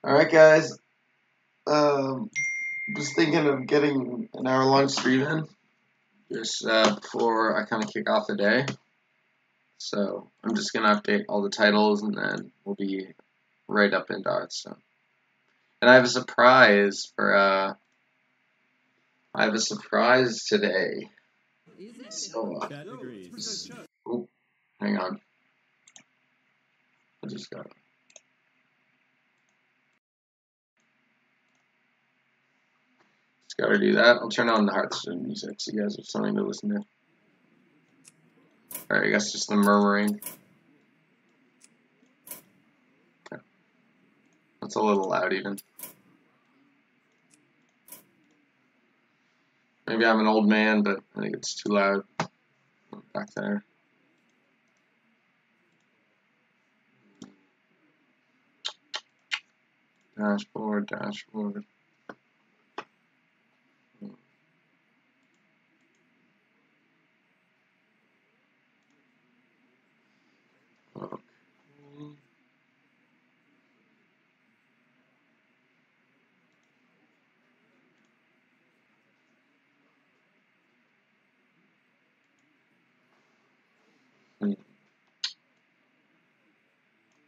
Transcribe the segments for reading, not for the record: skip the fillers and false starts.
Alright guys, just thinking of getting an hour-long stream in, just before I kind of kick off the day. So I'm just going to update all the titles and then we'll be right up into Hearthstone. And I have a surprise for, today. So, oh, hang on. I just got to do that. I'll turn on the Hearthstone music so you guys have something to listen to. Alright, I guess just the murmuring. Okay. That's a little loud even. Maybe I'm an old man, but I think it's too loud back there. Dashboard. Okay.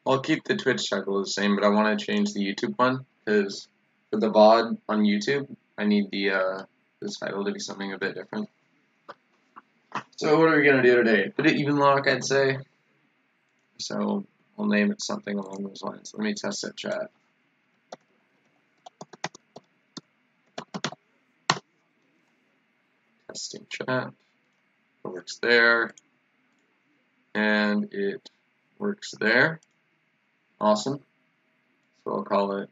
I'll keep the Twitch title the same, but I want to change the YouTube one, because for the VOD on YouTube, I need the title to be something a bit different. So what are we going to do today? Put it Evenlock, I'd say. So I'll name it something along those lines. Let me test that chat. Testing chat. It works there. And it works there. Awesome. So I'll call it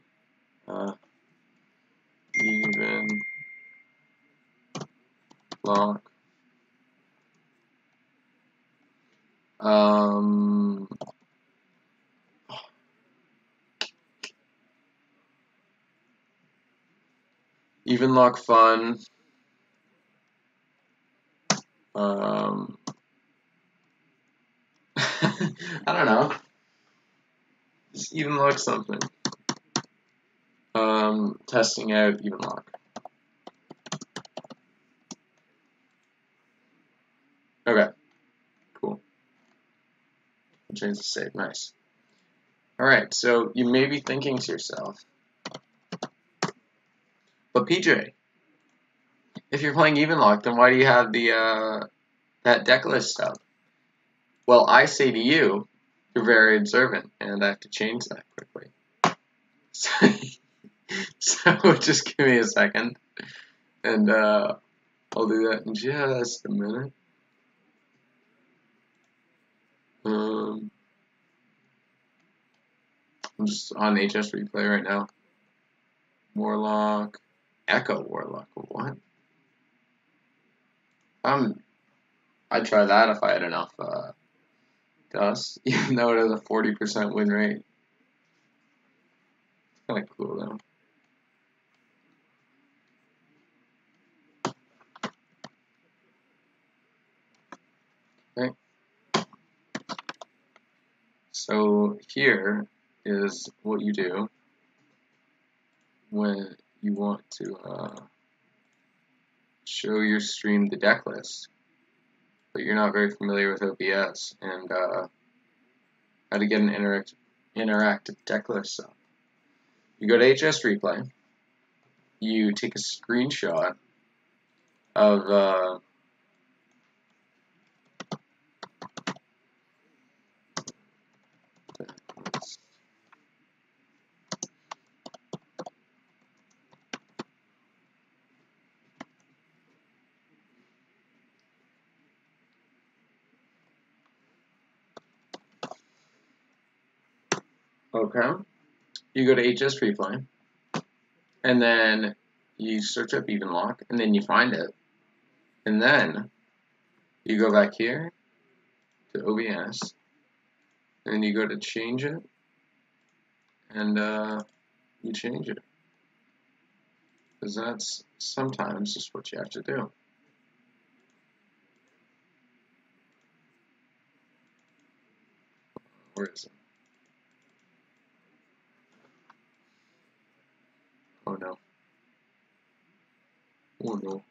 Evenlock. Evenlock fun. I don't know. Just Evenlock something. Testing out Evenlock. Okay. Cool. Change the state. Nice. Alright, so you may be thinking to yourself, but PJ, if you're playing Evenlock, then why do you have the that deck list up? Well, I say to you, you're very observant, and I have to change that quickly. So just give me a second, and I'll do that in just a minute. I'm just on HS replay right now. Warlock, Echo Warlock. What? I'd try that if I had enough dust, even though it has a 40% win rate. It's kind of cool though. Okay. So here is what you do when you want to show your stream the deck list, but you're not very familiar with OBS and how to get an interactive deck list up. You go to HS Replay, you take a screenshot of okay. You go to HS Replay, and then you search up Evenlock, and then you find it, and then you go back here to OBS, and you go to change it, and you change it, because that's sometimes just what you have to do. Where is it? Oh no. Oh no.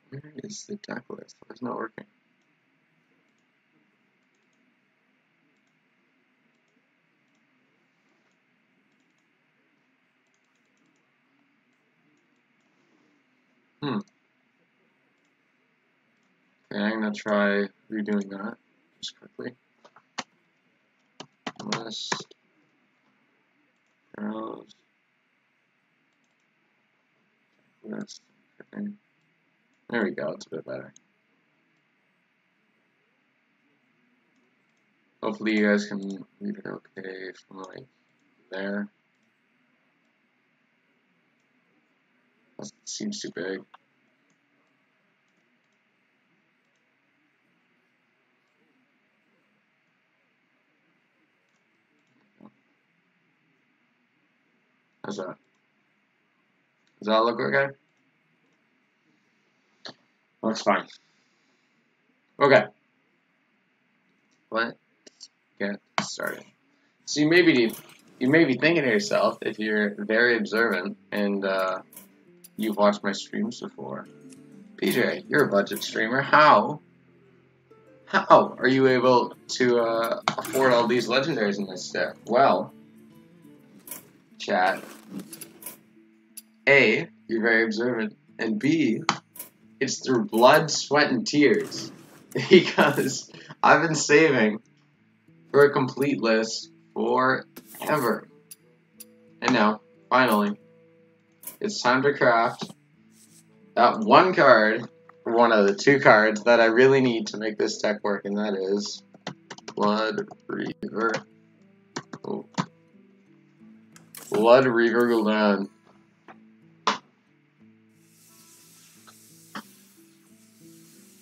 Where is the deck list? It's not working. Okay, I'm gonna try redoing that just quickly. List, browse, list. Okay. There we go, it's a bit better. Hopefully you guys can read it okay from like there. That seems too big. How's that? Does that look okay? Looks fine. Okay. Let's get started. So you may be thinking to yourself, if you're very observant and you've watched my streams before, PJ, you're a budget streamer. How are you able to afford all these legendaries in this deck? Well, chat. A, you're very observant, and B, it's through blood, sweat, and tears. Because I've been saving for a complete list forever. And now, finally, it's time to craft that one card, one of the two cards that I really need to make this deck work, and that is Blood Reaver. Oh. Blood Reaver Gul'dan.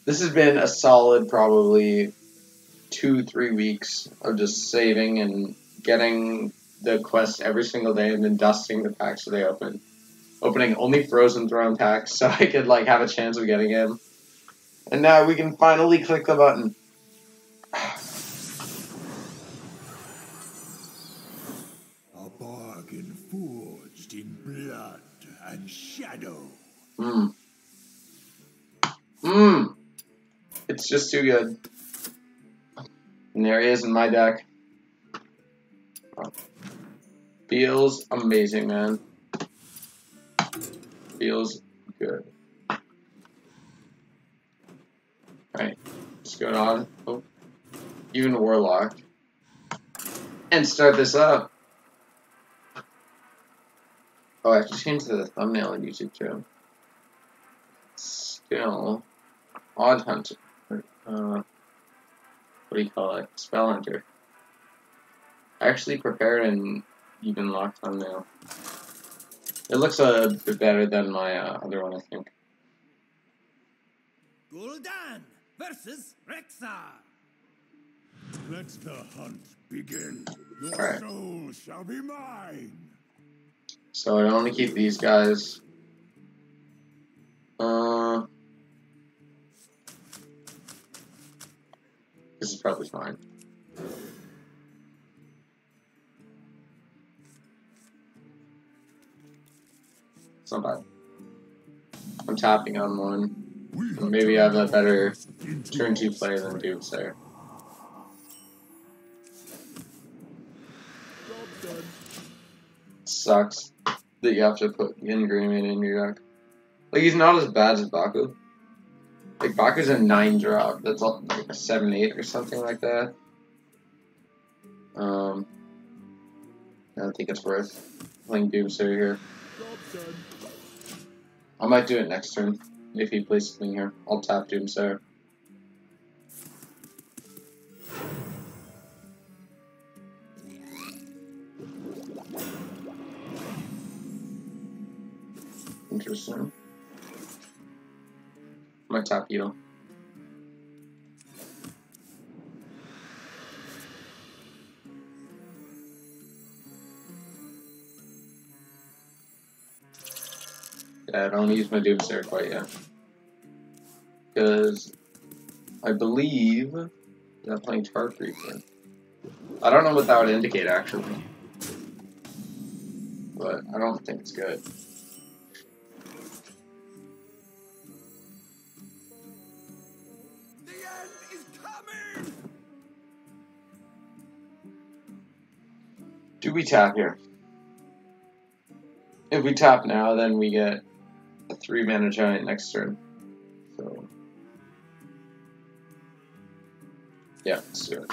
This has been a solid probably 2-3 weeks of just saving and getting the quests every single day and then dusting the packs that they open. Opening only Frozen Throne packs so I could like have a chance of getting him. And now we can finally click the button. A bargain forged in blood and shadow. It's just too good. And there he is in my deck. Feels amazing, man. Feels good. Alright, let's go on. Oh, even Warlock. And start this up. Oh, I have to change the thumbnail on YouTube too. Still, Odd Hunter. What do you call it? Spell Hunter. I actually prepared an Evenlock thumbnail. It looks a bit better than my other one, I think. Gul'dan versus Rexxar. Let the hunt begin. Your soul shall be mine. So I only keep these guys. This is probably fine. It's not bad. I'm tapping on one. Maybe I have a better turn 2 play than Doomsayer. Sucks that you have to put Ingraming in your deck. Like, he's not as bad as Baku. Like, Baku's a 9 drop. That's like a 7-8 or something like that. I don't think it's worth playing Doomsayer here. I might do it next turn if he plays something here. I'll tap Doomsayer. Interesting. I might tap Heal. Yeah, I don't use my Doomsayer quite yet. Because I believe They're playing Tark Reaper. I don't know what that would indicate actually, but I don't think it's good. The end is coming! Do we tap here? If we tap now, then we get a 3-mana giant next turn. So, yeah, let's do it.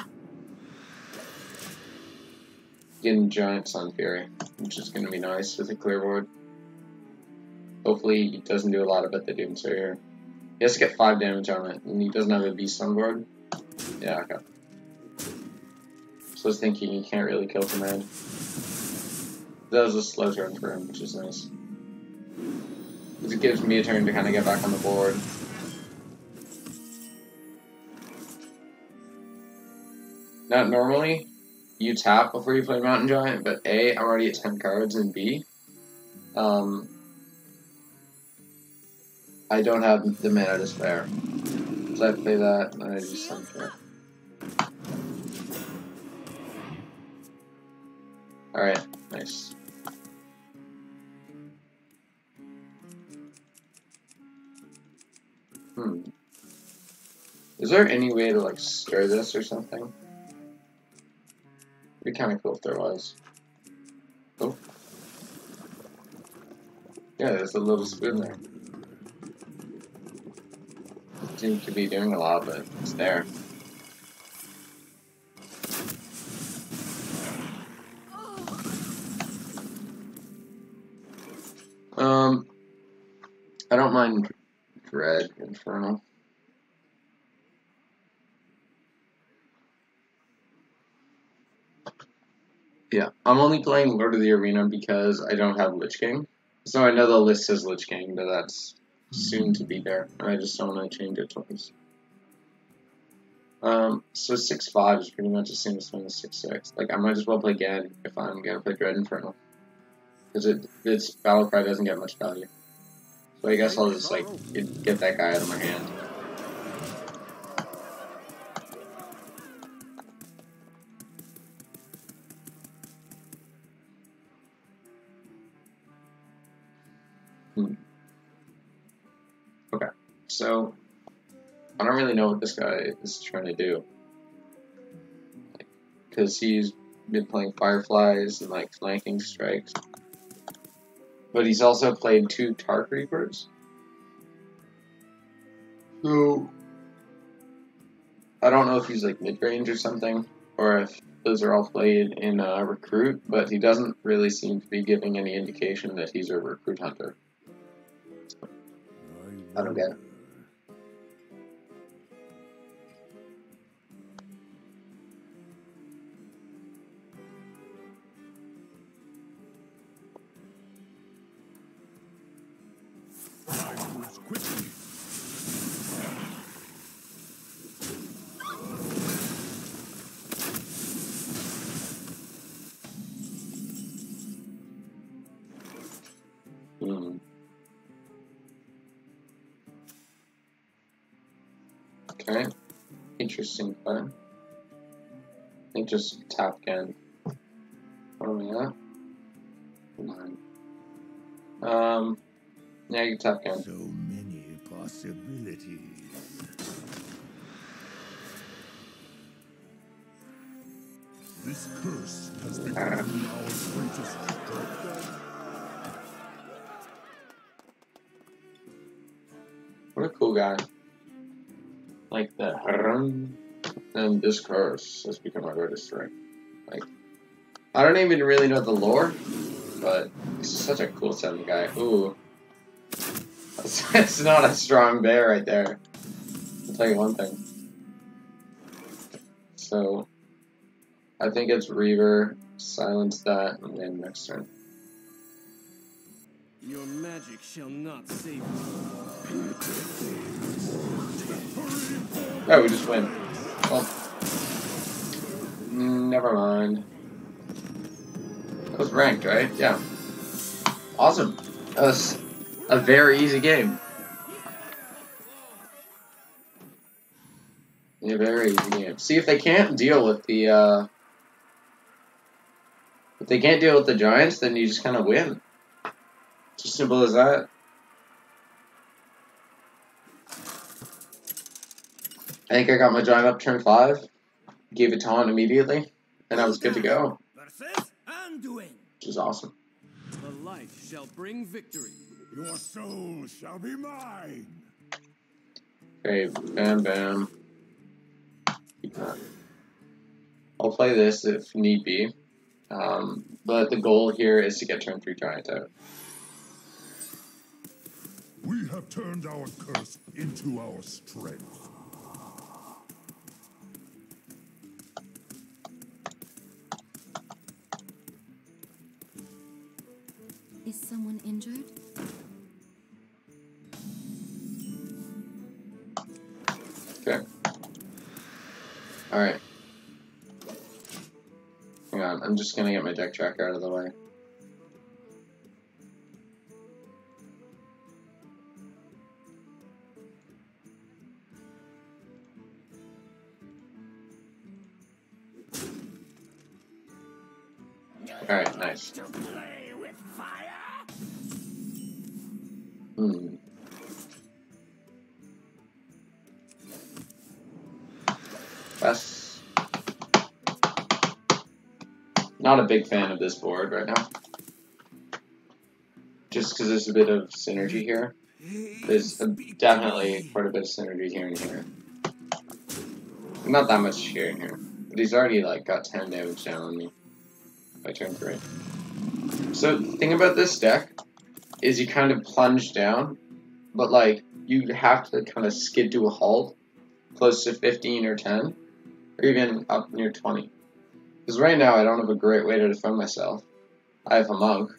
Getting giant Sun Fury, which is going to be nice with a clear board. Hopefully, it doesn't do a lot of it. The Doomsayer here. He has to get 5 damage on it, and he doesn't have a beast on board. Yeah, okay. So I was thinking he can't really kill command. That was a slow turn for him, which is nice. It gives me a turn to kind of get back on the board. Not normally, you tap before you play Mountain Giant, but A, I'm already at 10 cards, and B, I don't have the mana to spare. So I play that, and I just don't care. Alright, nice. Is there any way to, like, stir this or something? It'd be kind of cool if there was. Oh. Yeah, there's a little spoon there. Seems to be doing a lot, but it's there. I don't mind Dread Infernal. Yeah, I'm only playing Lord of the Arena because I don't have Lich King. So I know the list says Lich King, but that's soon to be there. And I just don't want to change it twice. So 6-5 is pretty much the same as 6-6. Like, I might as well play Gad if I'm gonna play Dread Infernal. Because its battle cry doesn't get much value. So I guess I'll just, like, get that guy out of my hand. Okay, so I don't really know what this guy is trying to do. Because he's been playing Fireflies and, like, flanking strikes. But he's also played 2 Tark Reapers. So I don't know if he's like mid-range or something, or if those are all played in Recruit, but he doesn't really seem to be giving any indication that he's a Recruit hunter. I don't get it. Okay, interesting play. I think just tap again. What am I at? 9. Yeah, you can tap again. So many possibilities. This curse has become our greatest strength. What a cool guy. Like that. And this curse has become our greatest strength. Like, I don't even really know the lore, but he's such a cool sounding guy. Ooh. That's not a strong bear right there. I'll tell you one thing. So, I think it's Reaver, silence that, and then next turn. Your magic shall not save you. Oh, we just win. Well, never mind. That was ranked, right? Yeah. Awesome. That was a very easy game. Yeah, very easy game. See, if they can't deal with the, if they can't deal with the giants, then you just kind of win. It's as simple as that. I think I got my giant up turn 5, gave it taunt immediately, and I was good to go. Which is awesome. The light shall bring victory. Your soul shall be mine. Okay, bam, bam. Keep that. I'll play this if need be, but the goal here is to get turn 3 giant out. We have turned our curse into our strength. Is someone injured? Okay. Alright. Hang on, I'm just gonna get my deck tracker out of the way. Alright, nice. That's not a big fan of this board right now. Just because there's a bit of synergy here. There's definitely quite a bit of synergy here and here. Not that much here and here. But he's already like got 10 damage down on me by turn 3. So the thing about this deck is you kind of plunge down, but like you have to kind of skid to a halt close to 15 or 10, or even up near 20. Because right now I don't have a great way to defend myself. I have a monk,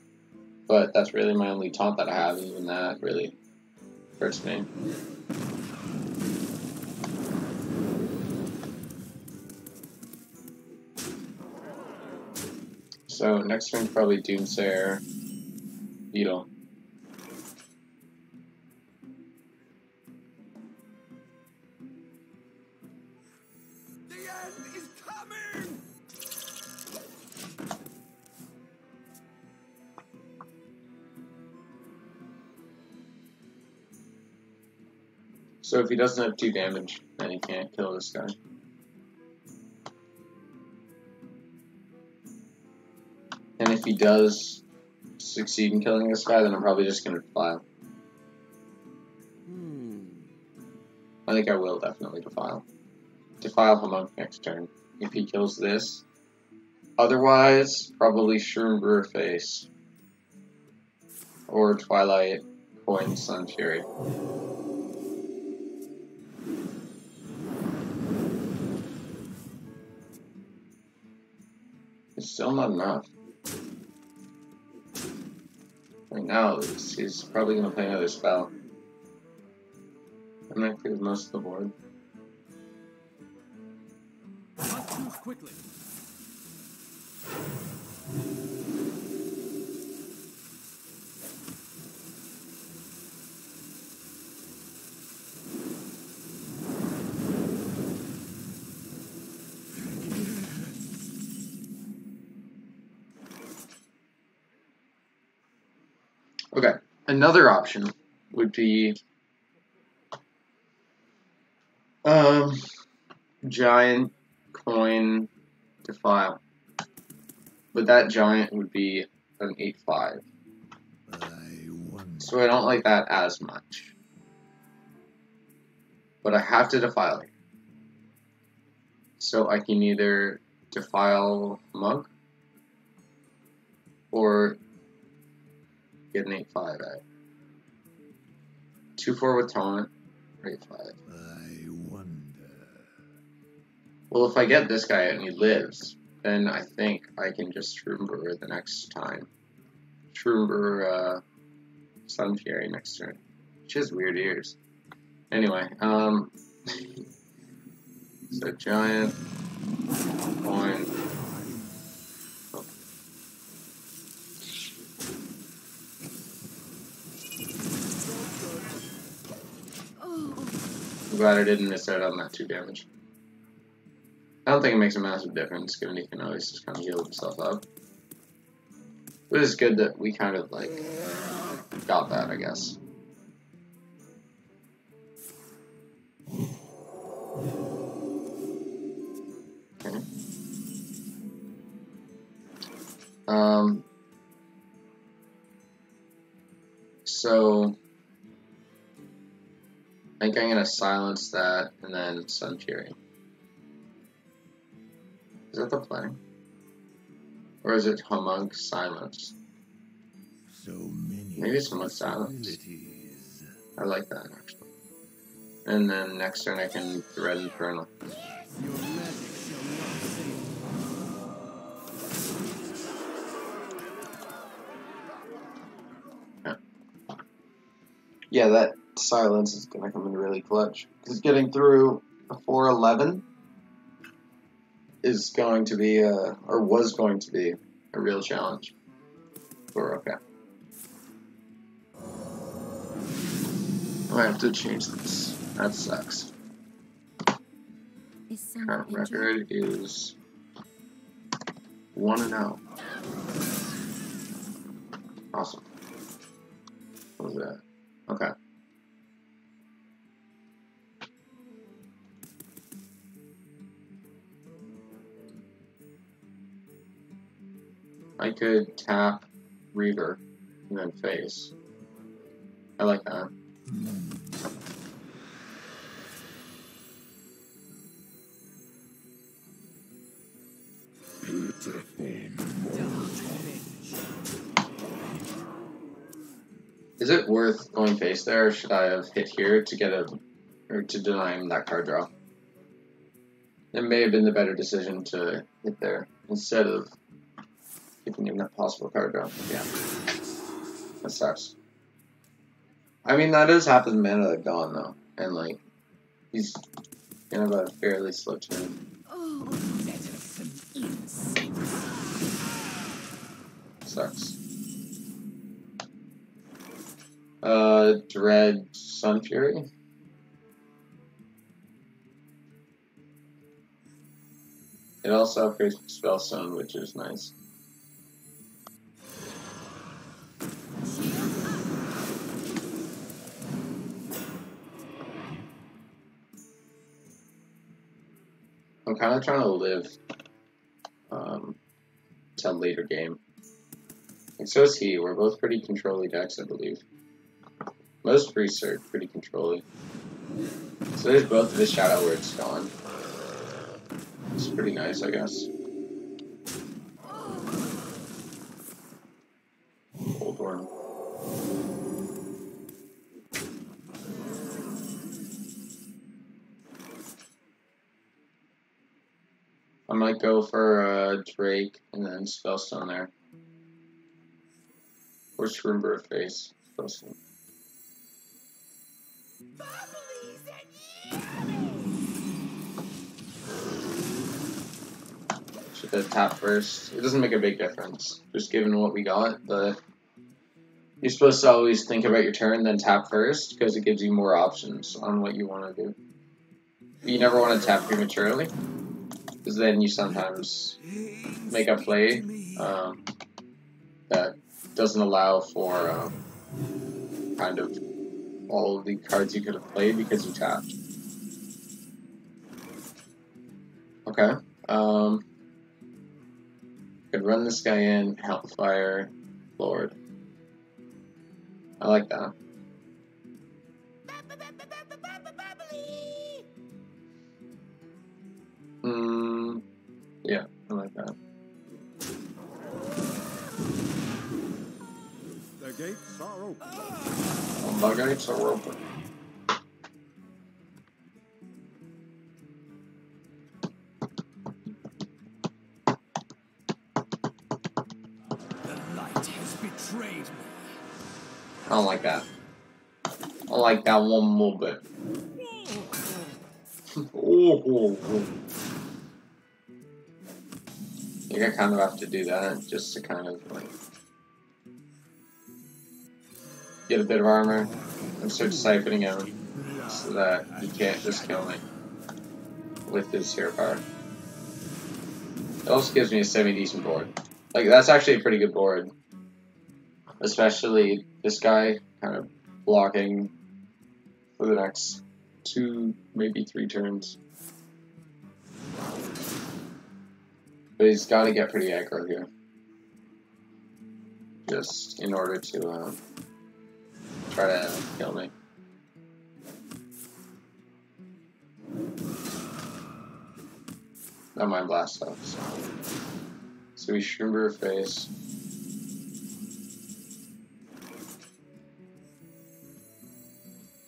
but that's really my only taunt that I have, and even that really hurts me. So next turn probably Doomsayer, Beetle. The end is coming! So if he doesn't have 2 damage, then he can't kill this guy. And if he does succeed in killing this guy, then I'm probably just gonna defile. I think I will definitely defile. Defile Hamonk next turn, if he kills this. Otherwise, probably Shroom Brewer Face. Or Twilight Coin Sun Fury. It's still not enough. Right now, he's probably going to play another spell. I'm not clear most of the board. Must move quickly. Okay, another option would be giant coin defile. But that giant would be an 8/5. So I don't like that as much. But I have to defile it. So I can either defile Monk or get an 8/5 out. 2/4 with taunt, or 8/5. I wonder. Well, if I get this guy out and he lives, then I think I can just Shroom Brewer the next time. Shroom Brewer, Sun Fury next turn. Which has weird ears. Anyway, so giant, coin. I'm glad I didn't miss out on that 2 damage. I don't think it makes a massive difference, given he can always just kind of heal himself up. But it's good that we kind of, like, got that, I guess. Okay. So I think I'm gonna silence that and then Sun Fury. Is that the play? Or is it Homunc Silence? So many. Maybe it's Homunc Silence. I like that actually. And then next turn I can Dread Infernal. Your magic shall not save Yeah, that silence is gonna come in really clutch. Because getting through a 4-11 is going to be, or was going to be, a real challenge for okay. I have to change this. That sucks. Is someone Current injured? record is 1-0. Awesome. What was that? Okay. I could tap Reaver and then face. I like that. Is it worth going face there, or should I have hit here to get or to deny him that card draw? It may have been the better decision to hit there instead of giving him that possible card draw. Yeah, that sucks. I mean, that is half his mana gone though, and like he's gonna have a fairly slow turn. Oh, Sucks. Dread Sun Fury. It also upgrades Spellstone, which is nice. I'm kind of trying to live till later game. And so is he. We're both pretty control-y decks, I believe. Most priests are pretty control-y. So there's both of his Shadow Words gone. It's pretty nice, I guess. Old Worm. I might go for Drake and then Spellstone there. Or Shroomber face. Spellstone. Should have tap first. It doesn't make a big difference, just given what we got, but you're supposed to always think about your turn, then tap first, because it gives you more options on what you want to do. But you never want to tap prematurely, because then you sometimes make a play that doesn't allow for kind of all the cards you could have played because you tapped. Okay. Could run this guy in, Hellfire, Lord. I like that. Yeah, I like that. The gates are open. The gates are open. The light has betrayed me. I don't like that. I like that one little bit. Oh. I think I kind of have to do that just to kind of like get a bit of armor and start siphoning him so that he can't just kill me with his hero power. It also gives me a semi-decent board. Like, that's actually a pretty good board. Especially this guy kind of blocking for the next 2, maybe 3 turns. But he's got to get pretty aggro here. Just in order to try to kill me. Not mind blast though. So we Shroomber face.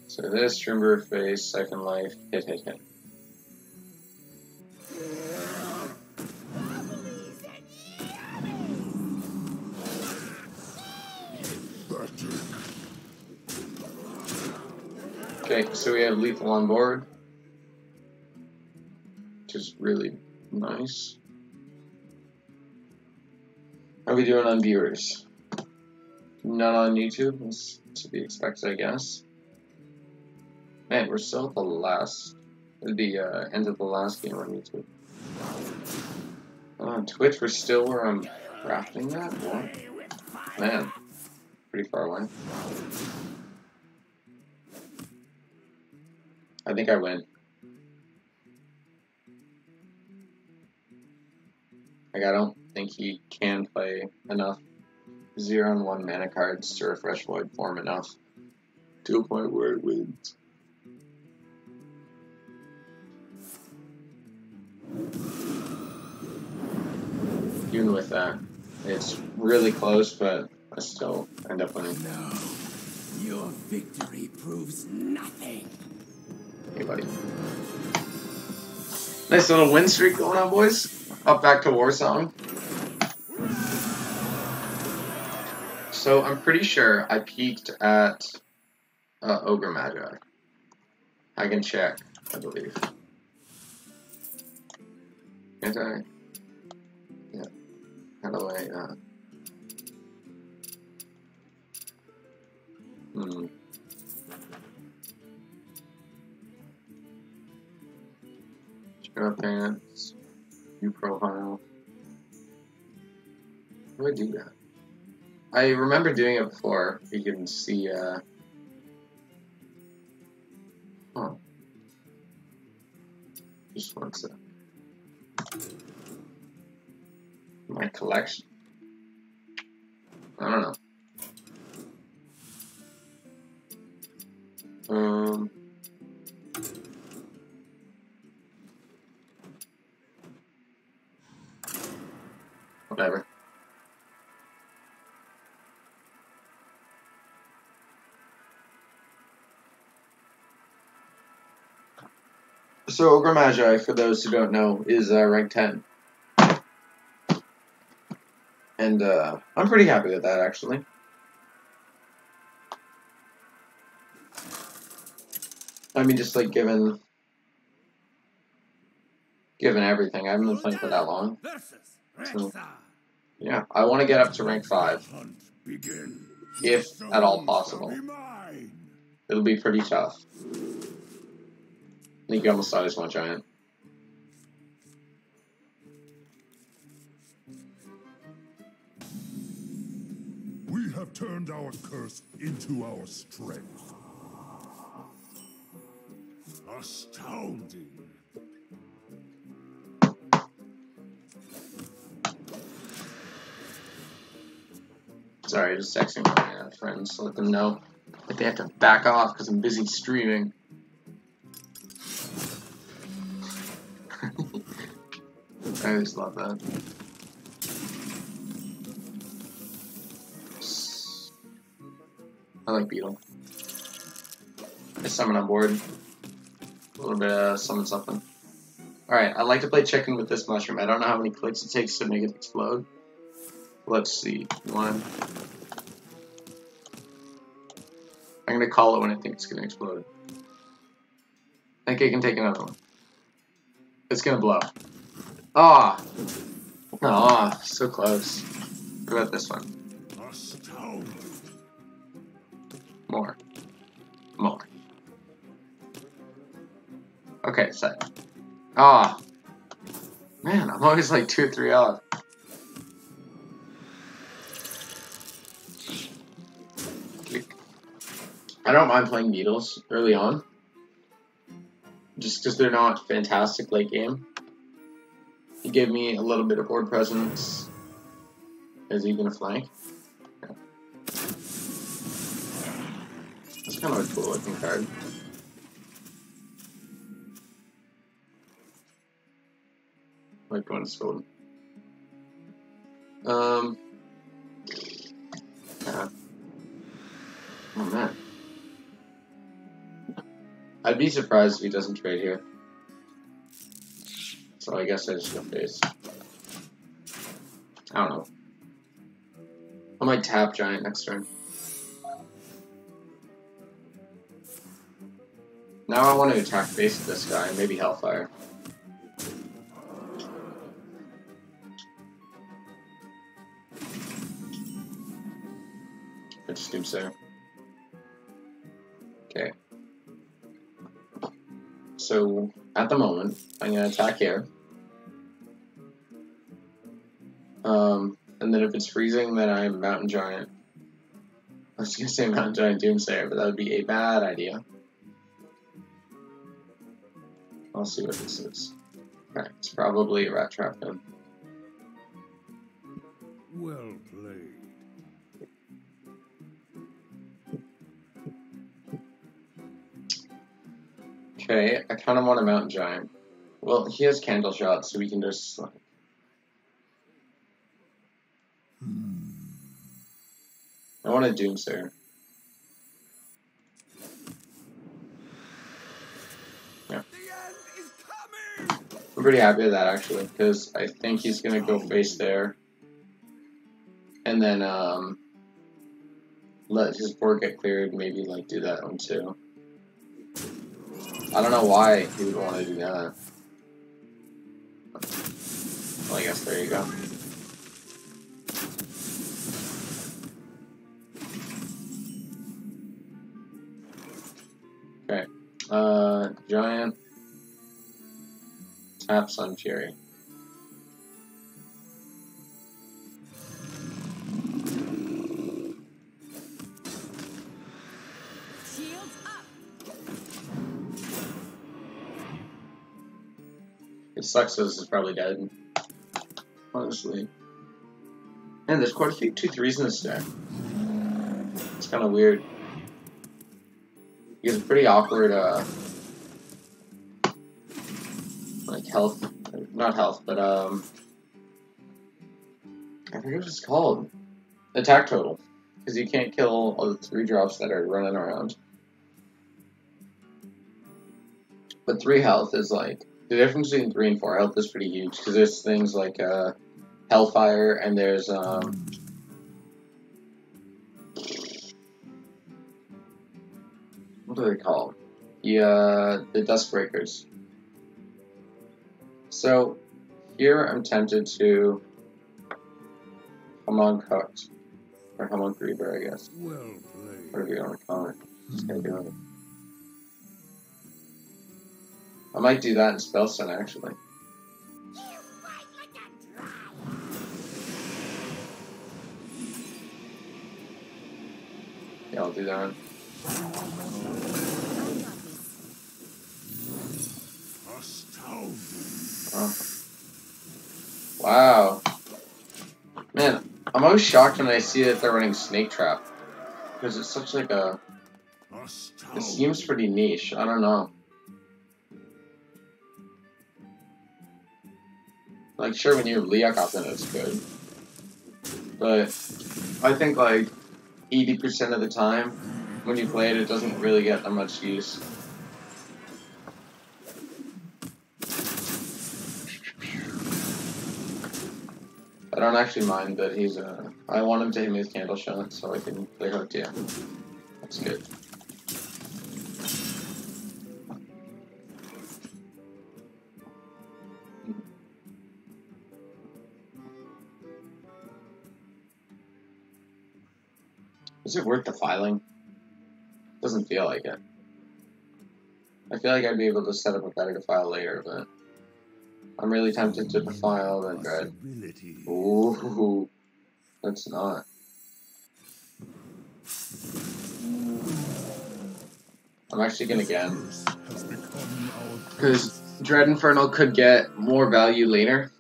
So this Shroomber face, second life, hit. Okay, so we have lethal on board, which is really nice. How are we doing on viewers? Not on YouTube, as to be expected, I guess. Man, we're still at the last, the end of the last game on YouTube. On Twitch, we're still where I'm crafting that? What? Man, pretty far away. I think I win. Like, I don't think he can play enough 0-1 mana cards to refresh Void form enough to a point where it wins. Even with that, it's really close, but I still end up winning. No, your victory proves nothing. Hey, buddy. Nice little win streak going on, boys. Up back to Warsong. So I'm pretty sure I peaked at Ogre Magi. I can check, I believe. Can't I? Yeah. How do I, Show pants, view profile. How do I do that? I remember doing it before. You can see, huh. Just one sec. My collection. I don't know. Whatever. So Ogre Magi, for those who don't know, is rank 10. And I'm pretty happy with that, actually. I mean, just like given everything, I haven't been playing for that long. So, yeah, I want to get up to rank 5, if at all possible. It'll be pretty tough. I think you almost saw this one giant. We have turned our curse into our strength. Astounding. Sorry, just texting my friends to let them know that they have to back off because I'm busy streaming. I always love that. I like Beetle. I summon on board. A little bit of summon something. Alright, I like to play chicken with this mushroom. I don't know how many clicks it takes to make it explode. Let's see. 1. I'm gonna call it when I think it's gonna explode. I think I can take another one. It's gonna blow. Ah! Ah, so close. What about this one? More. More. Okay, set. Ah! Man, I'm always like 2 or 3 off. I don't mind playing Needles early on, just because they're not fantastic late game. He gave me a little bit of board presence. Is he gonna flank? Yeah. That's kind of a cool looking card. Like going to school. Yeah. Oh man. I'd be surprised if he doesn't trade here. So I guess I just go face. I don't know. I might tap Giant next turn. Now I want to attack face with this guy, maybe Hellfire. I just Doomsayer. Okay. So, at the moment, I'm going to attack here. And then if it's freezing, then I'm Mountain Giant. I was going to say Mountain Giant Doomsayer, but that would be a bad idea. I'll see what this is. Okay, it's probably a Rat Trap then. Well played. Okay, I kind of want a Mountain Giant. Well, he has Candle Shot, so we can just like... I want a Doomsayer. Yeah. I'm pretty happy with that actually, because I think he's gonna go face there. And then let his board get cleared, maybe like do that one too. I don't know why he would want to do that. Well, I guess there you go. Okay. Giant. Tap Sun Fury. Shields up. It sucks that this is probably dead. Honestly. Man, there's quite a few 2/3s in this deck. It's kind of weird. He has a pretty awkward, like health, not health, but I forget what it's called. Attack total, because you can't kill all the 3-drops that are running around. But 3 health is like, the difference between 3 and 4 health is pretty huge, because there's things like Hellfire, and there's what do they call them? The Duskbreakers. So here I'm tempted to Hamon Cooked, or Hamon Griever, I guess. Well played. Whatever you want to call it. Just gonna do it. I might do that in Spellstone actually. Yeah, I'll do that. Oh. Wow. Man, I'm always shocked when I see that they're running Snake Trap. Because it's such like a... It seems pretty niche. I don't know. Like, sure, when you have Leokop in it, it's good. But I think, like, 80% of the time, when you play it, it doesn't really get that much use. I don't actually mind that he's I want him to hit me with Candle Shot so I can play hooked, yeah. That's good. Is it worth the filing? Doesn't feel like it. I feel like I'd be able to set up a better file later, but I'm really tempted to defile the dread. Ooh, let's not. I'm actually gonna get because Dread Inferno could get more value later.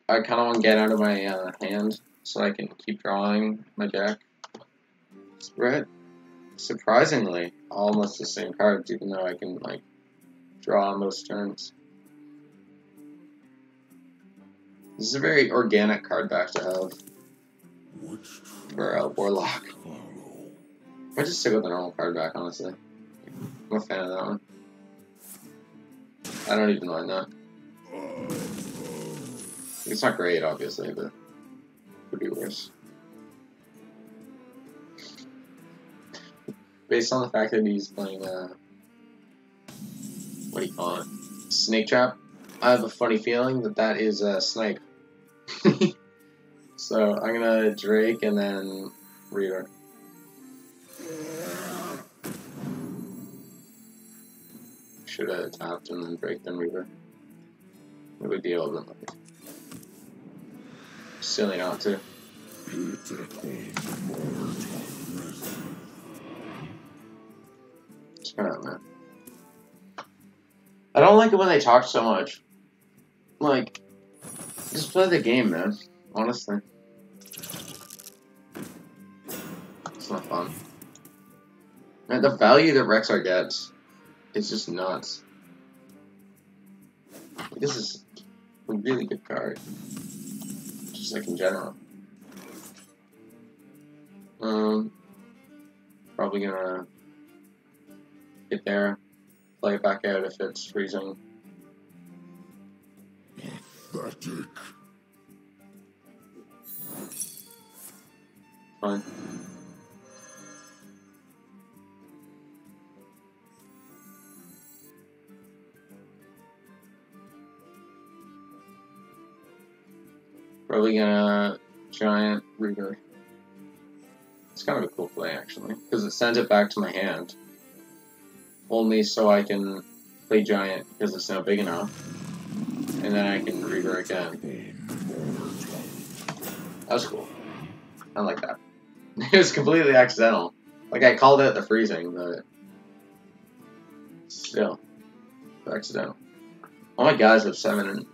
I kind of want to get out of my hand so I can keep drawing my deck. Spread, surprisingly, almost the same cards, even though I can like draw on most turns. This is a very organic card back to have for a Warlock. I just stick with the normal card back, honestly. I'm a fan of that one. I don't even mind that. It's not great, obviously, but it could be worse. Based on the fact that he's playing, what do you call it? Snake Trap, I have a funny feeling that that is a snipe. So I'm gonna Drake and then Reaver. Should have tapped and then Drake then Reaver. No big deal, but like, silly not to. Shut up, man. I don't like it when they talk so much. Like, just play the game, man. Honestly. It's not fun. And the value that Rexar gets is just nuts. This is a really good card. Just like in general. Probably gonna get there, play it back out if it's freezing. Pathetic. Fine. Probably gonna Giant Reaver. It's kind of a cool play, actually, because it sends it back to my hand. Only so I can play Giant, because it's not big enough. And then I can Reaver again. That was cool. I like that. It was completely accidental. Like, I called it the freezing, but still, accidental. All my guys have 7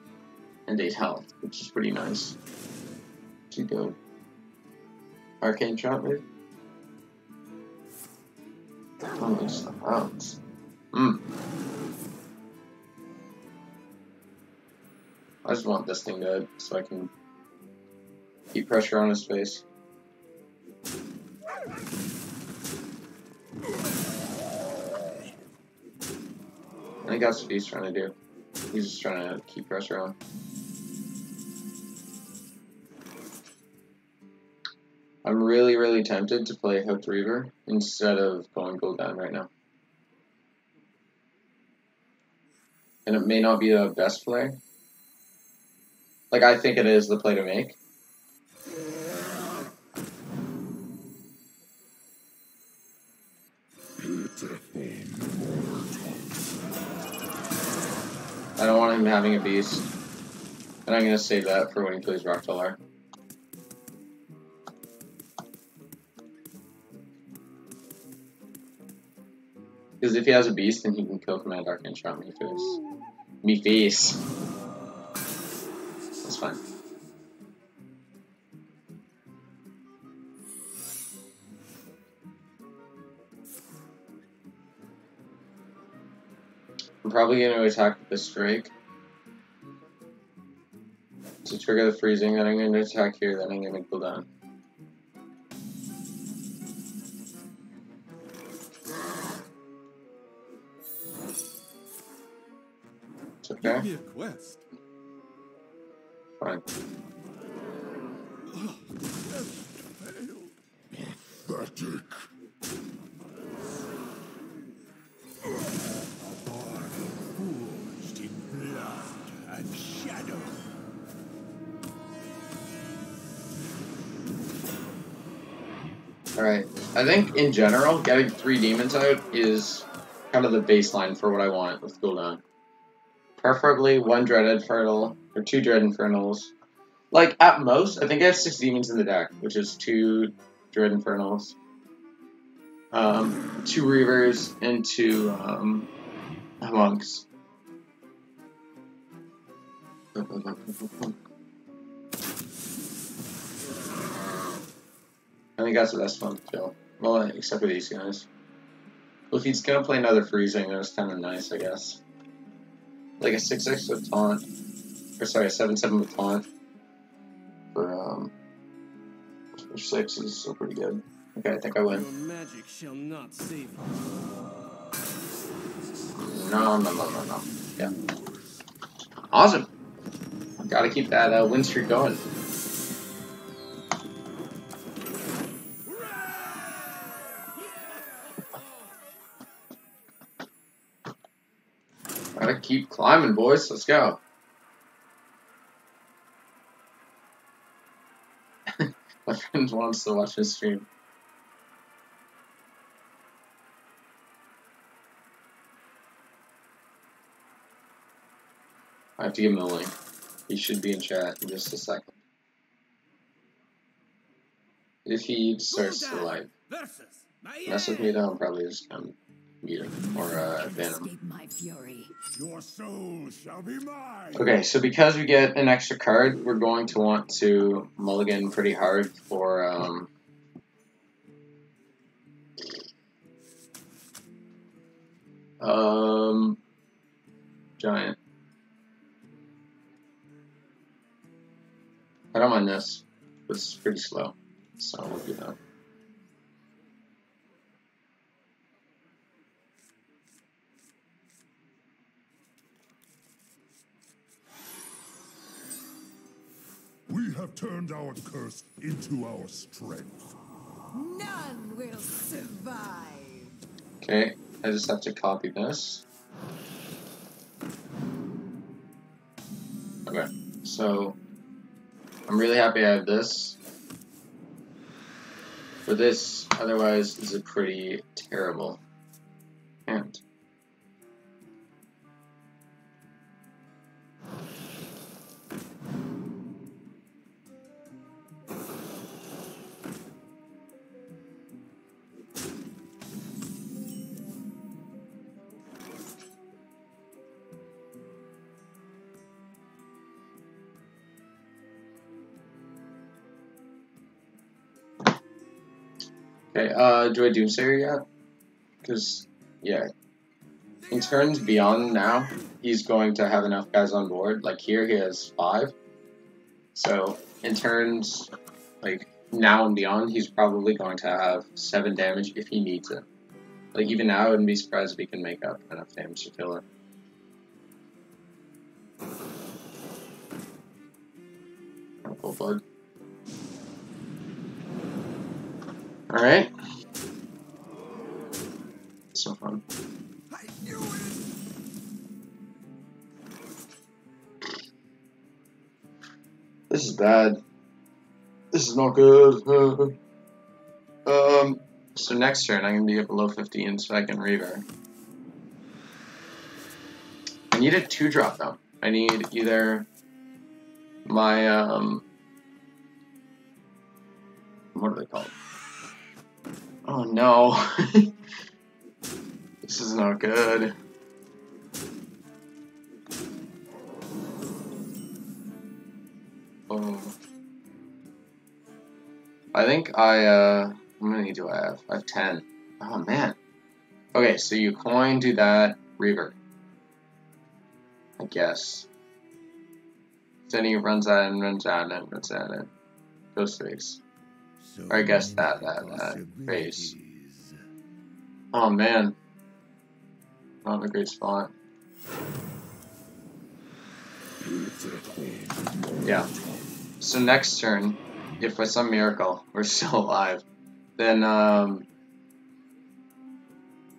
and 8 health, which is pretty nice. Too good. Arcane Shot, maybe? Oh, it's out. I just want this thing dead so I can keep pressure on his face. I think that's what he's trying to do. He's just trying to keep pressure on. I'm really, really tempted to play Hooked Reaver instead of going Gold Down right now. And it may not be the best play. Like, I think it is the play to make. I don't want him having a beast. And I'm going to save that for when he plays Rocktalar. Because if he has a beast, then he can kill Command Arcane Shot me face. Me face. That's fine. I'm probably going to attack with this Drake to trigger the freezing, then I'm going to attack here, then I'm going to cool down. It's okay. Give me a quest. Fine. Pathetic. Forged in blood and shadow. Alright, I think in general, getting 3 demons out is kind of the baseline for what I want with cooldown. Preferably 1 Dread Infernal, or 2 Dread Infernals. Like, at most, I think I have 6 demons in the deck, which is 2 Dread Infernals, 2 Reavers, and 2 Monks. I think that's the best one to kill. Well, except for these guys. Well, if he's gonna play another freezing, that's kind of nice, I guess. Like a 6/6 with taunt, or sorry, a 7/7 with taunt for 6 is still pretty good. Okay, I think I win. Your magic shall not save you. No. Yeah. Awesome. Gotta keep that win streak going. Gotta keep climbing, boys. Let's go. My friend wants to watch this stream. I have to give him the link. He should be in chat in just a second. If he starts to like mess with me, though, I'm probably just gonna mute him or ban him. My fury. Your soul shall be mine. Okay, so because we get an extra card, we're going to want to mulligan pretty hard for giant. I don't mind this, but it's pretty slow, so we'll do that. We have turned our curse into our strength. None will survive. Okay, I just have to copy this. Okay, so I'm really happy I have this. But this, otherwise, is a pretty terrible hand. Okay, do I Doomsayer yet? Because, yeah. In turns beyond now, he's going to have enough guys on board. Like here, he has 5. So, in turns, like, now and beyond, he's probably going to have 7 damage if he needs it. Like, even now, I wouldn't be surprised if he can make up enough damage to kill it. Full blood. Alright. So fun. This is bad. This is not good. So next turn I'm gonna be at below 15 so I can Reaver. I need a 2-drop though. I need either my what are they called? Oh no. This is not good. Oh. I think how many do I have? I have 10. Oh man. Okay, so you coin, do that, Reaver. I guess. Then he runs at it and runs at it and runs at it. Goes face. Or I guess that face. Oh man. Not in a great spot. Yeah. So next turn, if by some miracle we're still alive, then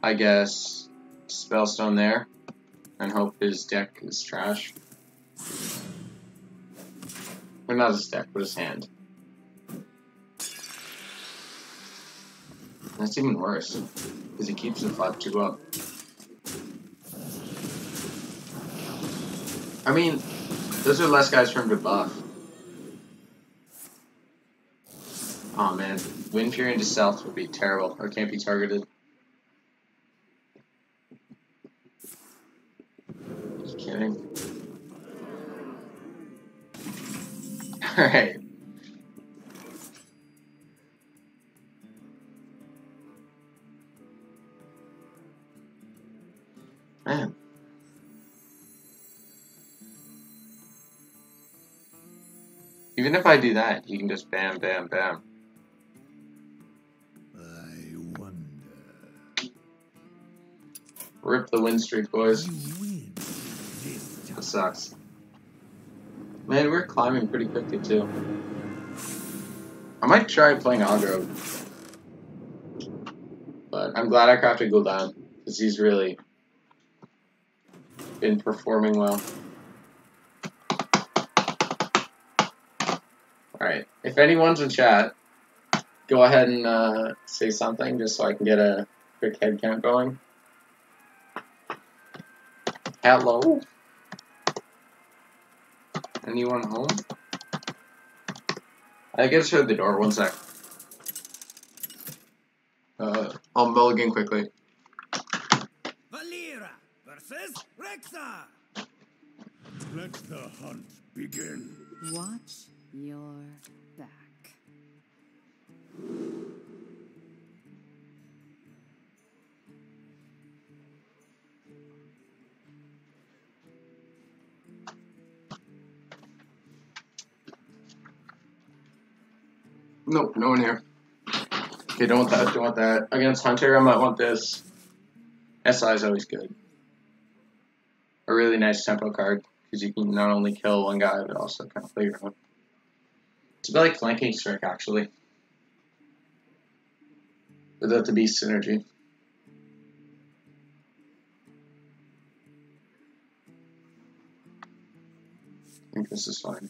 I guess Spellstone there and hope his deck is trash. Or not his deck, but his hand. That's even worse, because he keeps the 5-2 up. I mean, those are less guys for him to buff. Oh man, Wind Fury into Stealth would be terrible, or can't be targeted. Just kidding. Alright. Man. Even if I do that, you can just bam, bam, bam. I wonder. Rip the win streak, boys. You win this time. That sucks. Man, we're climbing pretty quickly, too. I might try playing aggro. But I'm glad I crafted Gul'dan, because he's really been performing well. Alright, if anyone's in chat, go ahead and say something just so I can get a quick head count going. Hello? Anyone home? I gotta shut the door, one sec. I'll mulligan quickly. Valera versus Rexa. Let the hunt begin. Watch your back. Nope, no one here. Okay, don't want that, don't want that. Against Hunter, I might want this. SI is always good. A really nice tempo card, because you can not only kill one guy, but also kind of play your own. It's a bit like flanking strike, actually. Without the beast synergy. I think this is fine.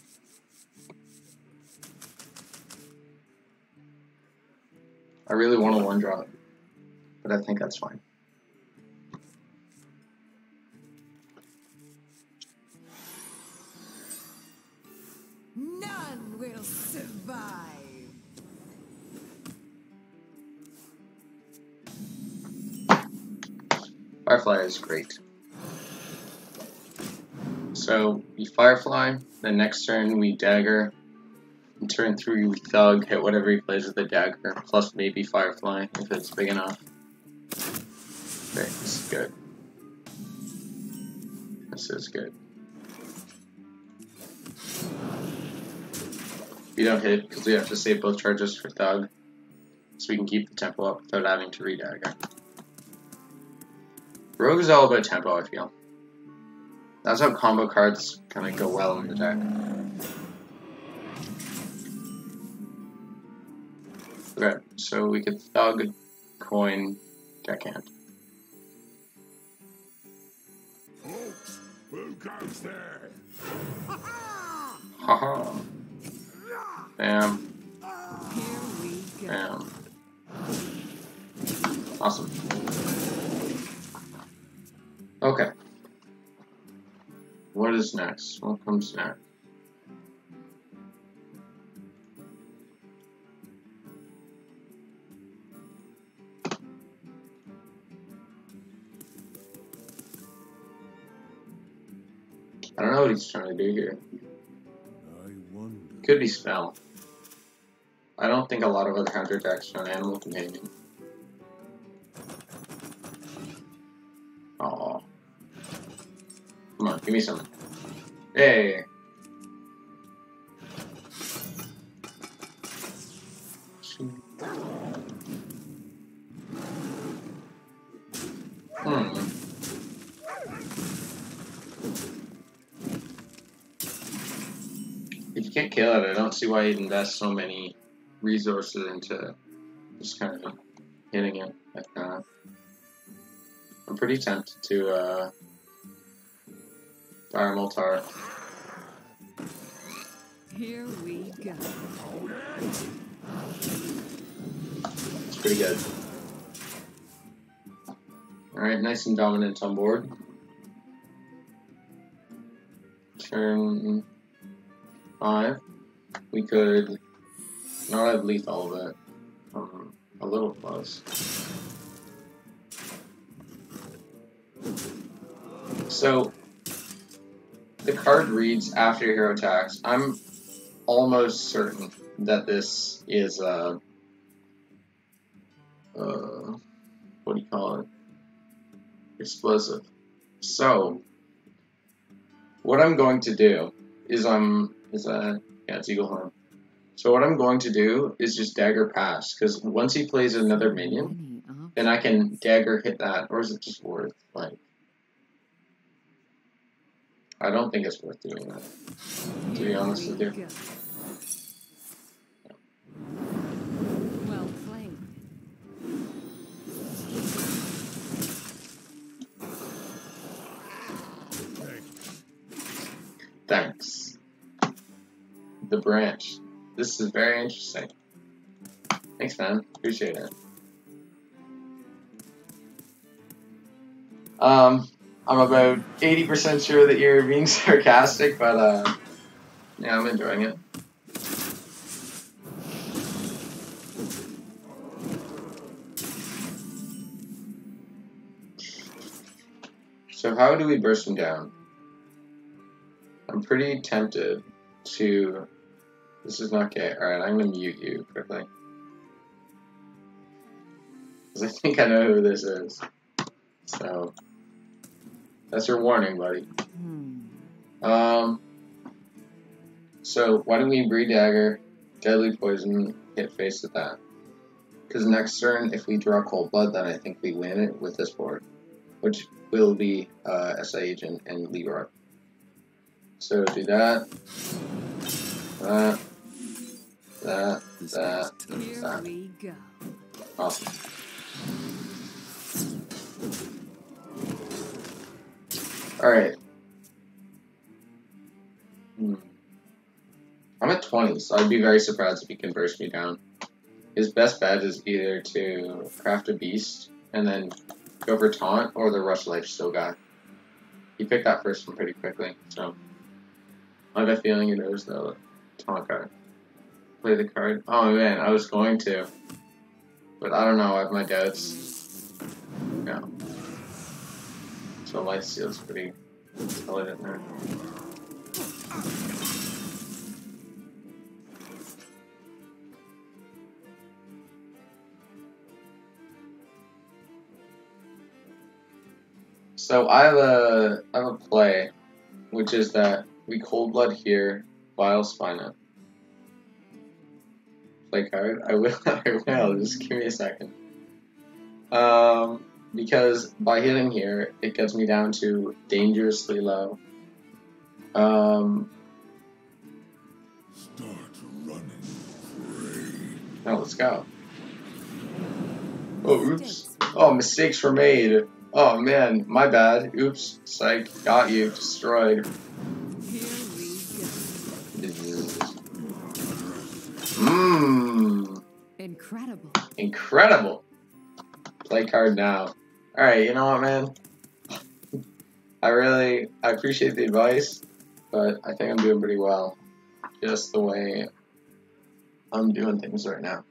I really want a one drop, but I think that's fine. None will survive. Firefly is great. So we Firefly, then next turn we Dagger, and turn 3 we Thug, hit whatever he plays with the Dagger, plus maybe Firefly if it's big enough. Okay, this is good. This is good. We don't hit because we have to save both charges for Thug, so we can keep the tempo up without having to re-Dagger. Rogue is all about tempo, I feel. That's how combo cards kind of go well in the deck. Okay, so we could Thug, Coin, Deckhand. Folks, who goes there? Haha. Bam. Here we go. Bam. Awesome. Okay. What is next? What comes next? I don't know what he's trying to do here. I wonder. Could be spell. I don't think a lot of other counter decks run Animal Companion. Aww. Come on, give me some. Hey! If you can't kill it, I don't see why you'd invest so many resources into just kind of hitting it. Like, I'm pretty tempted to Dire Moltar. Here we go. It's pretty good. Alright, nice and dominant on board. turn 5, we could not have lethal of it. A little close. So the card reads after your hero attacks. I'm almost certain that this is what do you call it? Explosive. So what I'm going to do is it's Eagle Horn. So what I'm going to do is just dagger past, because once he plays another minion, then I can dagger hit that, or is it just worth, like, I don't think it's worth doing that, to be honest with you. Well played. Thanks. The branch. This is very interesting. Thanks, man. Appreciate it. I'm about 80% sure that you're being sarcastic, but yeah, I'm enjoying it. So how do we burst him down? I'm pretty tempted to... This is not gay. Alright, I'm gonna mute you quickly. Because I think I know who this is. So... That's your warning, buddy. So why don't we breed dagger, deadly poison, hit face with that? Because next turn, if we draw cold blood, then I think we win it with this board, which will be SI Agent and Leroy. So do that, that. Here we go. Awesome. Alright. I'm at 20, so I'd be very surprised if he can burst me down. His best bet is either to craft a beast and then go for taunt, or the rush lifesteal guy. He picked that first one pretty quickly, so I have a feeling he knows the taunt card. Play the card. Oh man, I was going to, but I don't know. I have my doubts. Yeah. So lifesteal's pretty intelligent there. So I have a play, which is that we cold blood here, Vile Spina. Play card. I will. Just give me a second. Because by hitting here, it gets me down to dangerously low. Start running. Now let's go. Oh, oops. Oh, mistakes were made. Oh man, my bad. Oops. Psych. Got you. Destroyed. Here we go. Incredible. Incredible. Play card now. Alright, you know what, man? I appreciate the advice, but I think I'm doing pretty well. Just the way I'm doing things right now.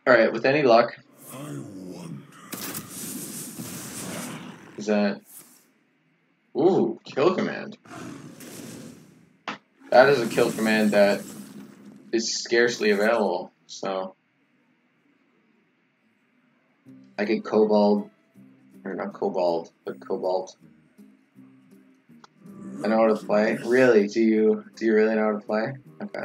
Alright, with any luck. I wonder. Is that... Ooh, kill command. That is a kill command that is scarcely available, so... I could Cobalt, or not Cobalt, but Cobalt. I know how to play. Really? Do you really know how to play? Okay.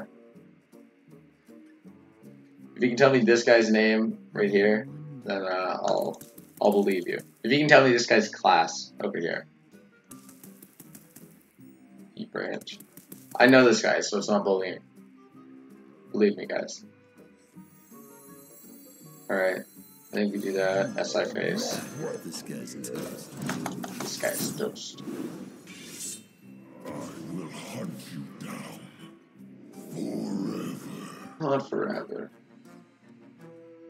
If you can tell me this guy's name right here, then I'll believe you. If you can tell me this guy's class over here. E-branch. I know this guy, so it's not bullying. Believe me, guys. Alright. I think we do that. SI face. This guy's toast. This guy's toast. I will hunt you down. Forever. Not forever.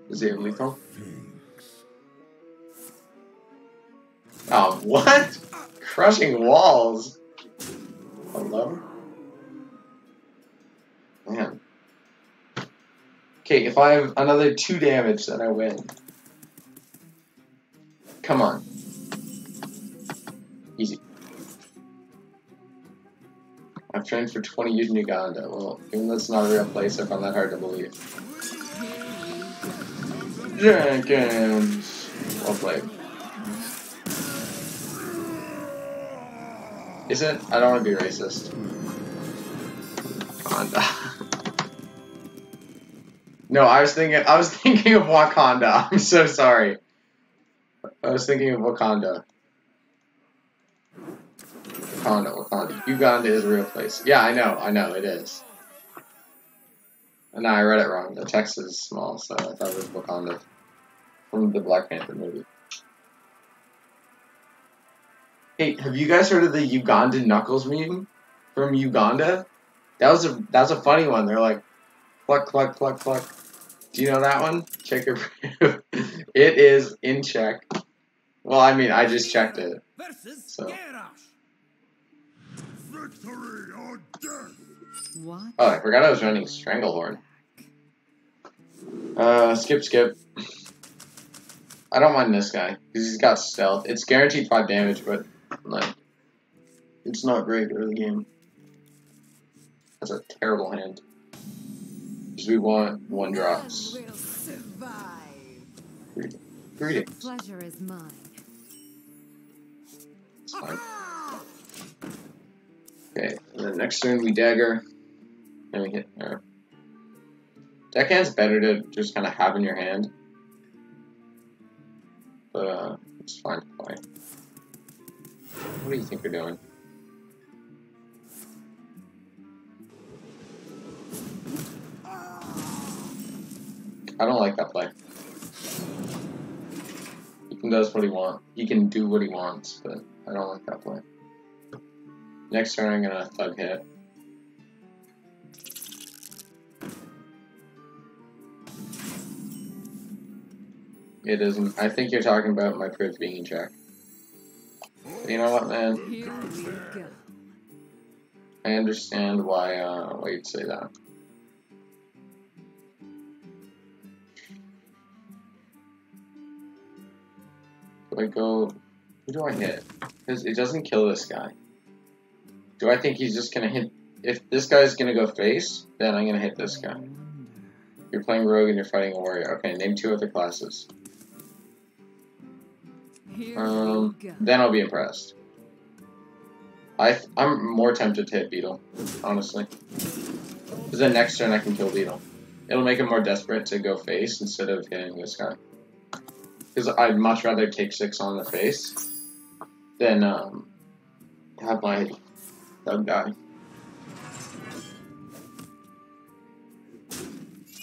Is he have lethal? Thanks. Oh, what? crushing walls. Hello? Man. Okay, if I have another 2 damage, then I win. Come on. Easy. I've trained for 20 years in Uganda. Well, even though it's not a real place, I found that hard to believe. Jenkins! Well played. Isn't? I don't want to be racist. Wakanda. No, I was thinking of Wakanda. I'm so sorry. I was thinking of Wakanda. Wakanda. Uganda is a real place. Yeah, I know, it is. No, I read it wrong. The text is small, so I thought it was Wakanda. From the Black Panther movie. Hey, have you guys heard of the Ugandan Knuckles meme? From Uganda? That was a funny one. They're like, cluck, cluck, cluck, cluck. Do you know that one? Check your proof. It is in check. Well, I mean, I just checked it. So. Victory or death. Oh, I forgot I was running Stranglehorn. Skip. I don't mind this guy, because he's got stealth. It's guaranteed 5 damage, but, like, it's not great early game. That's a terrible hand. Because we want 1 drops. Greetings. The pleasure is mine. It's fine. Okay, and then next turn we dagger. And we hit her. Deckhand's better to just kind of have in your hand. But, it's fine to play. What do you think you're doing? I don't like that play. He can do what he wants, but I don't like that play. Next turn I'm gonna thug hit. It isn't. I think you're talking about my priv being in check. But you know what, man? Here we go. I understand why you'd say that. Do I go? Who do I hit? Because it doesn't kill this guy. Do I think he's just gonna hit? If this guy's gonna go face, then I'm gonna hit this guy. You're playing rogue and you're fighting a warrior. Okay, name 2 other classes. Then I'll be impressed. I'm more tempted to hit Beetle, honestly. Because then next turn I can kill Beetle. It'll make him more desperate to go face instead of hitting this guy. Because I'd much rather take 6 on the face than have my thug die.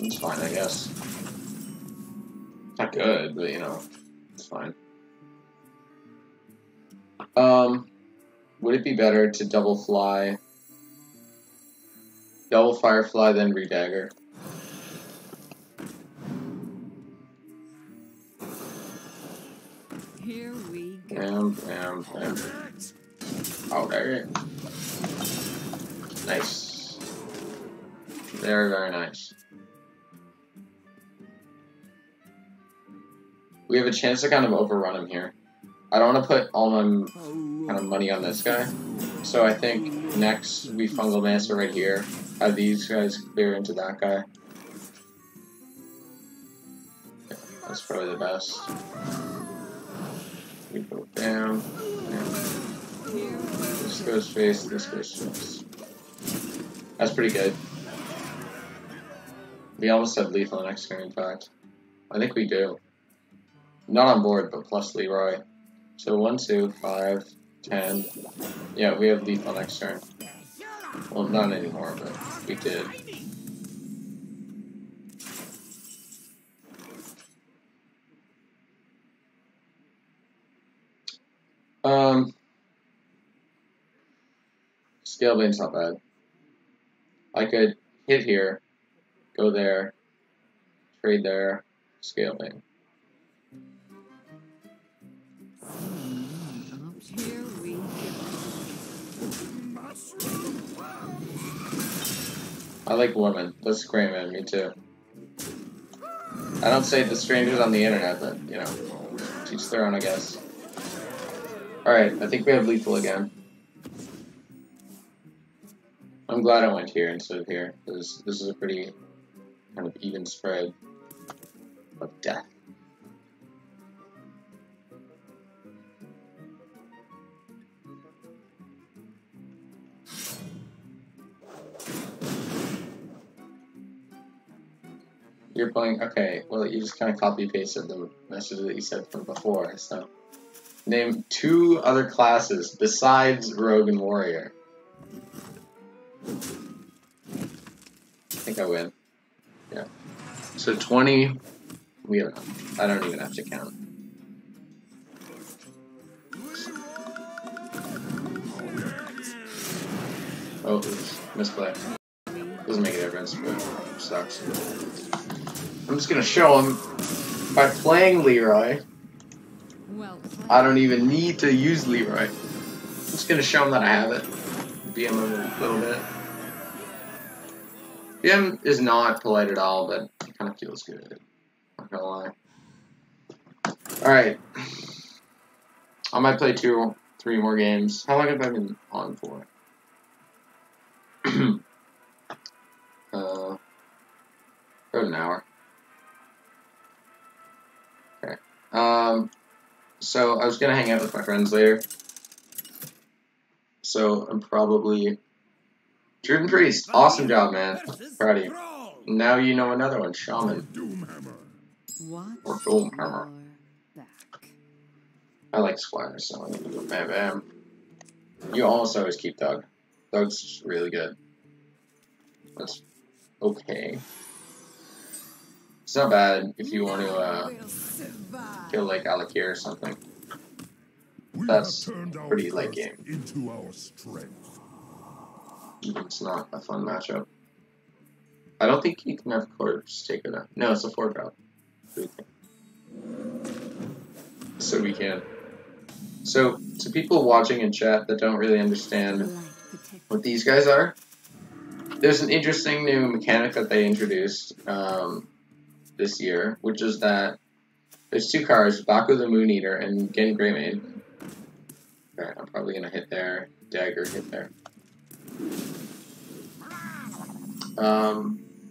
It's fine, I guess. Not good, but you know, it's fine. Would it be better to double firefly, then redagger? Here we go. Bam. Oh, there. Nice. Very, very nice. We have a chance to kind of overrun him here. I don't want to put all my kind of money on this guy. So I think next we Fungal Master right here. Have these guys clear into that guy. Yeah, that's probably the best. We go bam. This goes face, this goes face. That's pretty good. We almost have lethal next turn, in fact. I think we do. Not on board, but plus Leroy. So 1, 2, 5, 10. Yeah, we have lethal next turn. Well, not anymore, but we did. Scale Bane's not bad. I could hit here, go there, trade there, Scale Bane. Here we go. I like women. That's great, man. Me too. I don't say it to strangers on the internet, but, you know, teach their own, I guess. Alright, I think we have lethal again. I'm glad I went here instead of here, because this is a pretty kind of even spread of death. You're playing, okay, well, you just kind of copy-pasted the message that you said from before, so. Name 2 other classes besides Rogue and Warrior. I think I win. Yeah. So 20, we have enough. I don't even have to count. Oh, oops. Misplay. Doesn't make a difference, but it sucks. I'm just gonna show him by playing Leroy. Well played. I don't even need to use Leroy. I'm just gonna show him that I have it. BM a little bit. BM is not polite at all, but it kind of feels good. Not gonna lie. Alright. I might play 2 or 3 more games. How long have I been on for? About an hour. Okay. So I was gonna hang out with my friends later. So I'm probably Driven Priest. Awesome job, man. Proud of you. Now you know another one, Shaman. Watch Or Doomhammer. your back. I like Squire, so I'm gonna go Bam Bam. You almost always keep Doug. Doug's really good. That's okay. It's not bad if you want to kill like Alakir or something. That's pretty late game. Into our strength. It's not a fun matchup. I don't think you can have corpse take it out. No, it's a 4-drop. So we can. So to people watching in chat that don't really understand what these guys are, there's an interesting new mechanic that they introduced this year, which is that there's 2 cards, Baku the Moon Eater and Gen Greymane. Okay, I'm probably gonna hit there, dagger, hit there.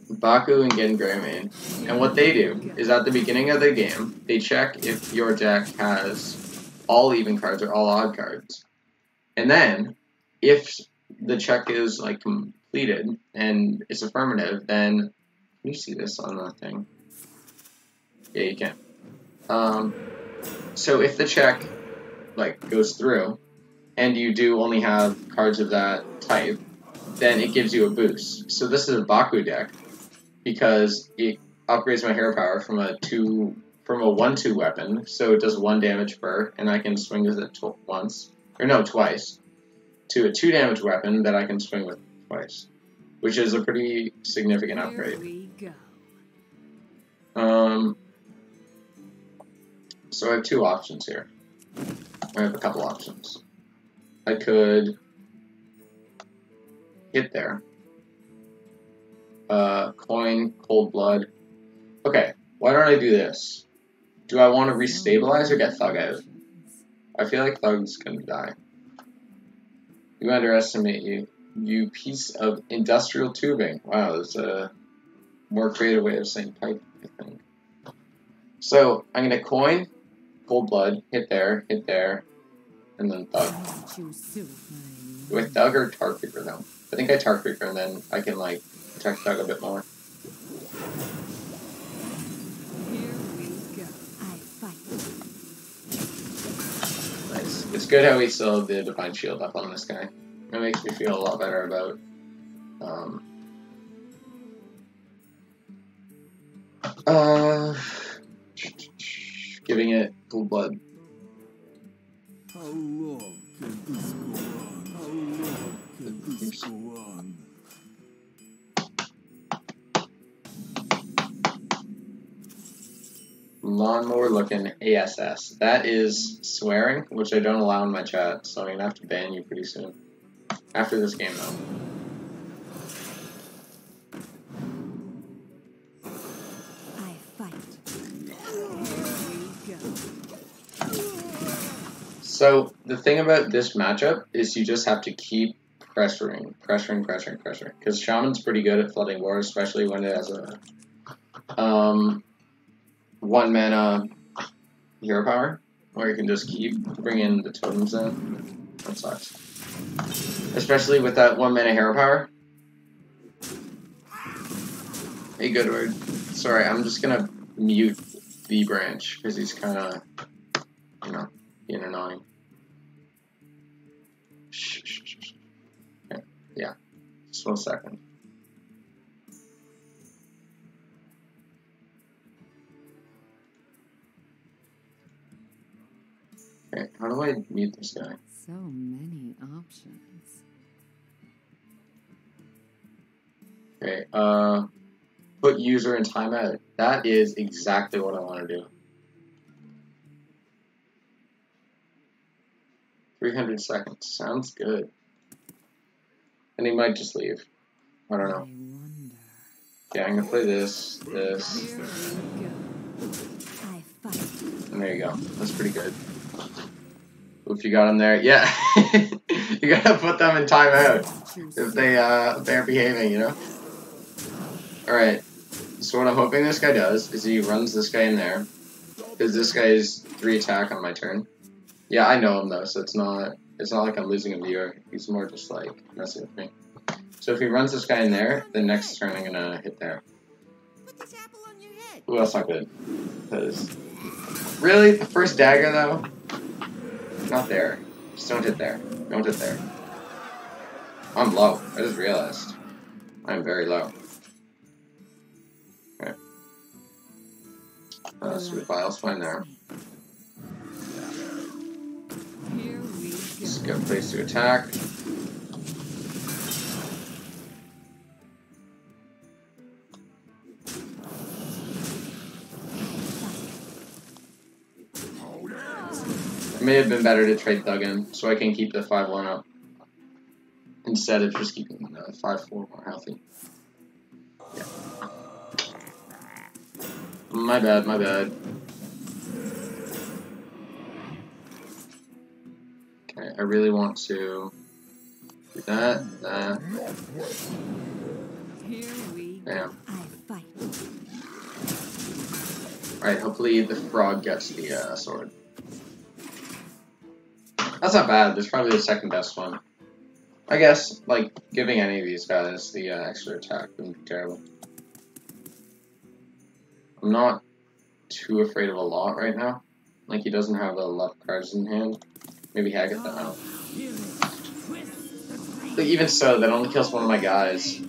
Baku and Gen Greymane. And what they do is at the beginning of the game, they check if your deck has all even cards or all odd cards. And then, if the check is like completed and it's affirmative, then can you see this on the thing? Yeah, you can. So if the check like goes through and you do only have cards of that type, then it gives you a boost. So this is a Baku deck because it upgrades my hero power from a 1/2 weapon, so it does 1 damage per, and I can swing with it twice, to a 2 damage weapon that I can swing with twice, which is a pretty significant upgrade. Here we go. So I have 2 options here. I have a couple options. I could hit there. Coin, Cold Blood. Okay, why don't I do this? Do I want to restabilize or get Thug out? I feel like Thug's gonna die. You underestimate you. You piece of industrial tubing. Wow, that's a more creative way of saying pipe, I think. So, I'm gonna coin, Cold Blood, hit there, and then Thug. Do I Thug or Tar Creeper though? I think I Tar Creeper and then I can like protect Thug a bit more. Here we go. I fight. Nice. It's good how we still have the Divine Shield up on this guy. It makes me feel a lot better about giving it Cold Blood. How long can this go on? How long can this go on? Lawnmower looking ASS. That is swearing, which I don't allow in my chat, so I'm gonna have to ban you pretty soon. After this game, though. I fight. Here we go. So, the thing about this matchup is you just have to keep pressuring. Because Shaman's pretty good at flooding wars, especially when it has a 1 mana hero power, where you can just keep bringing the totems in. That sucks. Especially with that 1 mana hero power. Hey, Goodward. Sorry, I'm just gonna mute the branch, because he's kinda, you know, being annoying. Shh. Okay, yeah. Just 1 second. Okay, how do I mute this guy? So many options. Okay, put user in timeout. That is exactly what I want to do. 300 seconds. Sounds good. And he might just leave. I don't know. I wonder. Okay, I'm gonna play this. Here we go. I fight. And there you go. That's pretty good. If you got them there, yeah. You gotta put them in timeout if they're behaving, you know. All right. So what I'm hoping this guy does is he runs this guy in there, because this guy is 3 attack on my turn. Yeah, I know him though, so it's not like I'm losing a viewer. He's more just like messing with me. So if he runs this guy in there, the next turn I'm gonna hit there. Put this apple on your head. Ooh, that's not good. Because really, the first dagger though. Not there. Just don't hit there. Don't hit there. I'm low. I just realized. I'm very low. Okay. Sweet files fine there. Here we go. Just get a place to attack. It may have been better to trade Duggan so I can keep the 5-1 up instead of just keeping the 5-4 more healthy. Yeah. My bad. Okay, I really want to do that. Here we go. Bam. I fight. Alright, hopefully the frog gets the sword. That's not bad. That's probably the second best one. I guess, like, giving any of these guys the extra attack wouldn't be terrible. I'm not too afraid of a lot right now. Like, he doesn't have a lot of cards in hand. Maybe Haggett that out. But even so, that only kills one of my guys.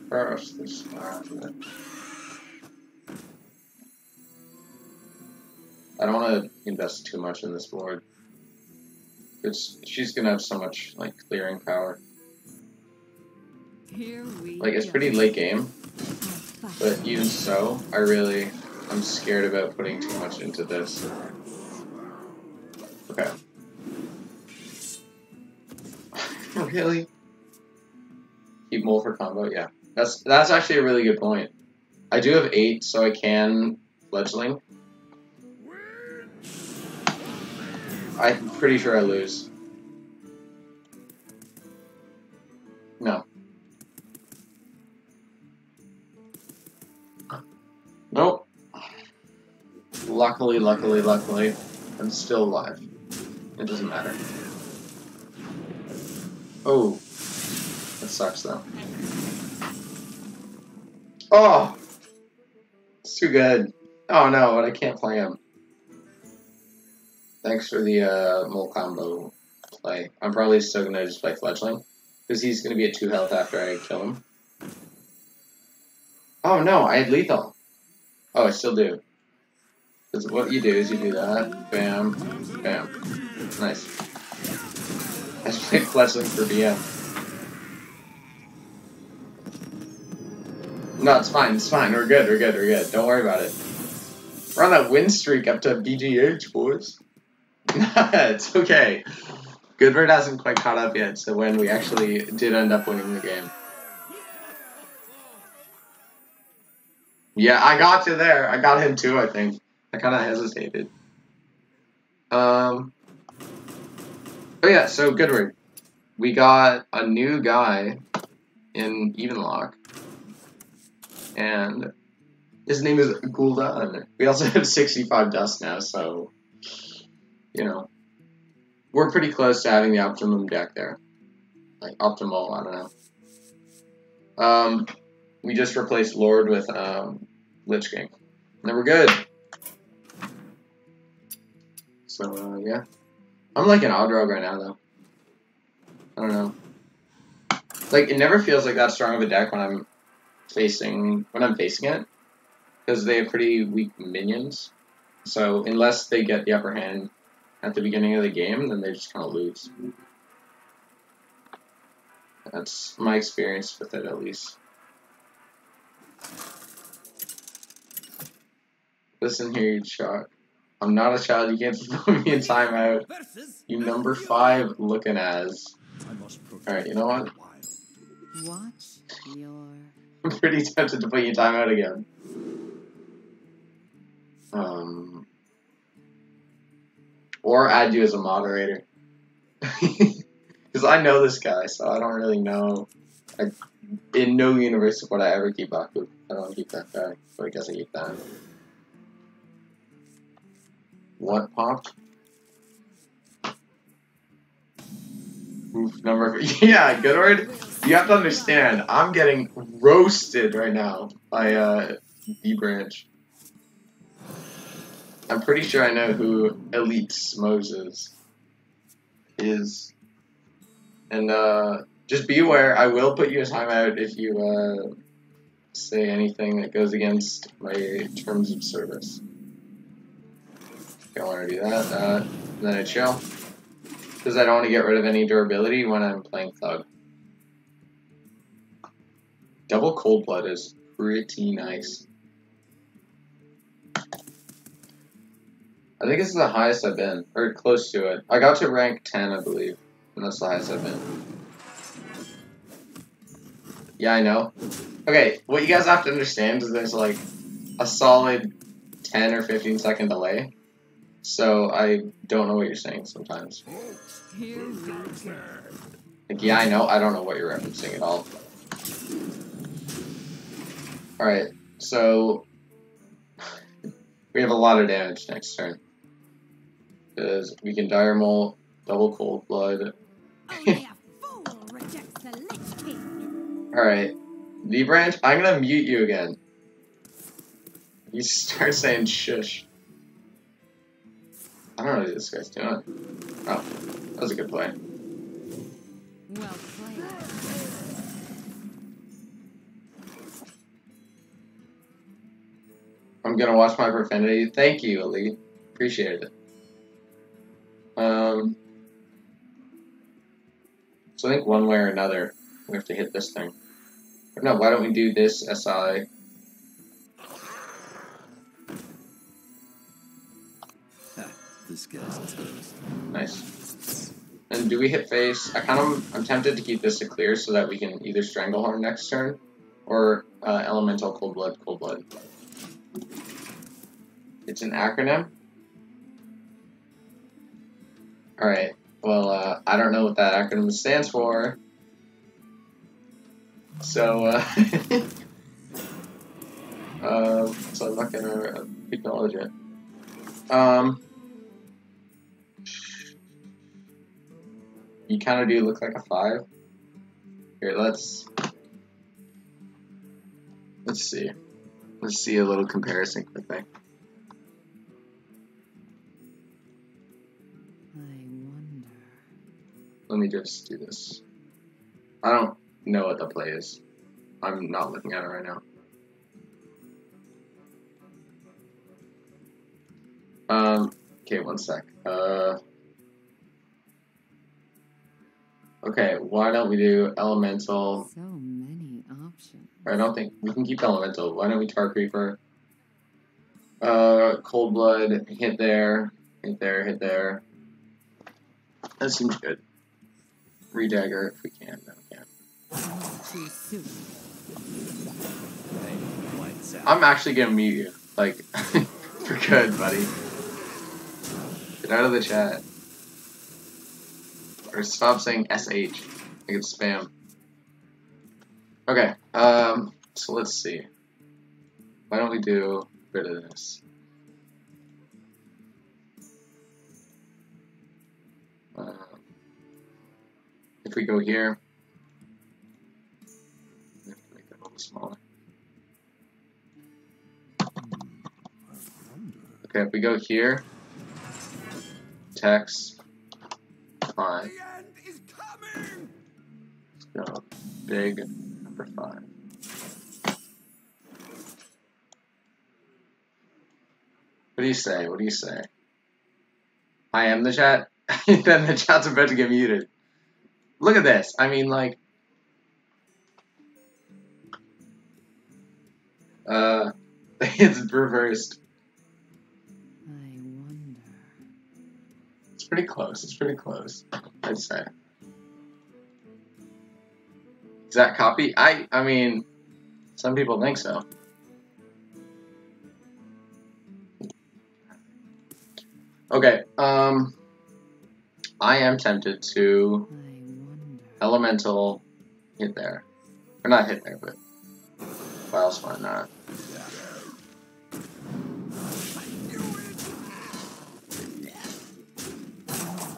First, this I don't want to invest too much in this board. Because she's going to have so much, like, clearing power. Here we Like, it's go. pretty late game. But even so, I'm scared about putting too much into this. Okay. Really? Keep mole for combo? Yeah. That's actually a really good point. I do have 8, so I can fledgling. I'm pretty sure I lose. No. Nope. Luckily, I'm still alive. It doesn't matter. Oh. That sucks, though. Oh! It's too good. Oh no, but I can't play him. Thanks for the mole combo play. I'm probably still gonna just play fledgling. Because he's gonna be at 2 health after I kill him. Oh no, I had lethal. Oh, I still do. Because what you do is you do that. Bam. Bam. Nice. I just played fledgling for BM. No, it's fine. We're good. Don't worry about it. We're on that win streak up to BGH, boys. It's okay. Goodward hasn't quite caught up yet, so when we actually did end up winning the game. Yeah, I got you there. I got him too, I think. I kind of hesitated. Oh yeah, so Goodward. We got a new guy in Evenlock. And his name is Gul'dan. We also have 65 dust now, so, you know. We're pretty close to having the optimum deck there. Like, optimal, I don't know. We just replaced Lord with, Lich King. And then we're good. So, yeah. I'm like an odd rogue right now, though. I don't know. Like, it never feels like that strong of a deck when I'm facing it. Because they have pretty weak minions. So, unless they get the upper hand at the beginning of the game, then they just kind of lose. That's my experience with it, at least. Listen here, you shock. I'm not a child, you can't just put me in timeout. You number 5 looking as. Alright, you know what? Watch your... I'm pretty tempted to put you in timeout again. Or add you as a moderator. Because I know this guy, so I don't really know. In no universe would I ever keep Aku. I don't keep that guy, so I guess I keep that. What popped? Oof, number... Yeah, Goodward, you have to understand, I'm getting roasted right now by, D-Branch. I'm pretty sure I know who Elite Moses is. And, just be aware, I will put you in timeout if you, say anything that goes against my terms of service. Don't want to do that, then I chill. Because I don't want to get rid of any durability when I'm playing Thug. Double Cold Blood is pretty nice. I think this is the highest I've been, or close to it. I got to rank 10, I believe, and that's the highest I've been. Yeah, I know. Okay, what you guys have to understand is there's like a solid 10 or 15 second delay. So I don't know what you're saying sometimes. Here we go. Like, yeah, I know. I don't know what you're referencing at all. Alright, so we have a lot of damage next turn. Because we can Dire Maul, double Cold Blood. Only a fool rejects the Lich King. Alright, D-Branch, I'm gonna mute you again. You start saying shush. I don't know what this guy's doing. Oh, that was a good play. Well played. I'm gonna watch my profanity. Thank you, Elite. Appreciate it. So I think one way or another, we have to hit this thing. Or no, why don't we do this SI? This guy's toast. Nice. And do we hit face? I'm tempted to keep this to clear so that we can either Stranglehorn next turn, or Elemental Cold Blood. It's an acronym? Alright, well, I don't know what that acronym stands for. So, so I'm not gonna acknowledge it. You kind of do look like a 5. Here, let's see. Let's see a little comparison quickly. I wonder. Let me just do this. I don't know what the play is. I'm not looking at it right now. Okay, one sec. Okay, why don't we do Elemental? So many options. I don't think we can keep Elemental. Why don't we Tar Creeper? Cold Blood, hit there, hit there, hit there. That seems good. redagger if we can. No, we can't. Too soon. Lights out. I'm actually gonna mute you. Like, for good, buddy. Get out of the chat. Or stop saying SH. Like it's spam. Okay, so let's see. Why don't we do rid of this? If we go here, make that a little smaller. Okay, if we go here, text, fine. The end is coming. Let's go big number 5. What do you say? What do you say? I am the chat? Then the chat's about to get muted. Look at this. I mean, like... it's reversed. I wonder. It's pretty close. It's pretty close, I'd say. Is that copy? I mean, some people think so. Okay, I am tempted to I wonder. elemental hit there. Or not hit there, but why else why not?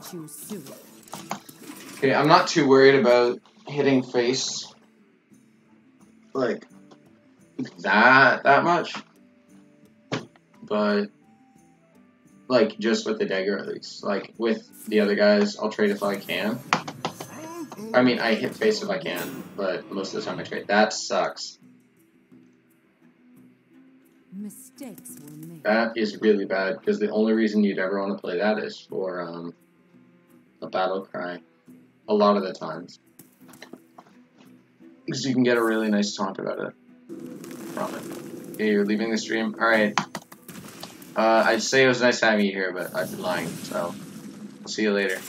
Too soon. Okay, I'm not too worried about hitting face like that much. But like just with the dagger at least. Like with the other guys, I'll trade if I can. I mean I hit face if I can, but most of the time I trade. That sucks. Mistakes were made. That is really bad because the only reason you'd ever want to play that is for a battle cry. A lot of the times. Because you can get a really nice taunt about it. From it. Okay, you're leaving the stream? Alright. I'd say it was nice having you here, but I've been lying, so I'll see you later.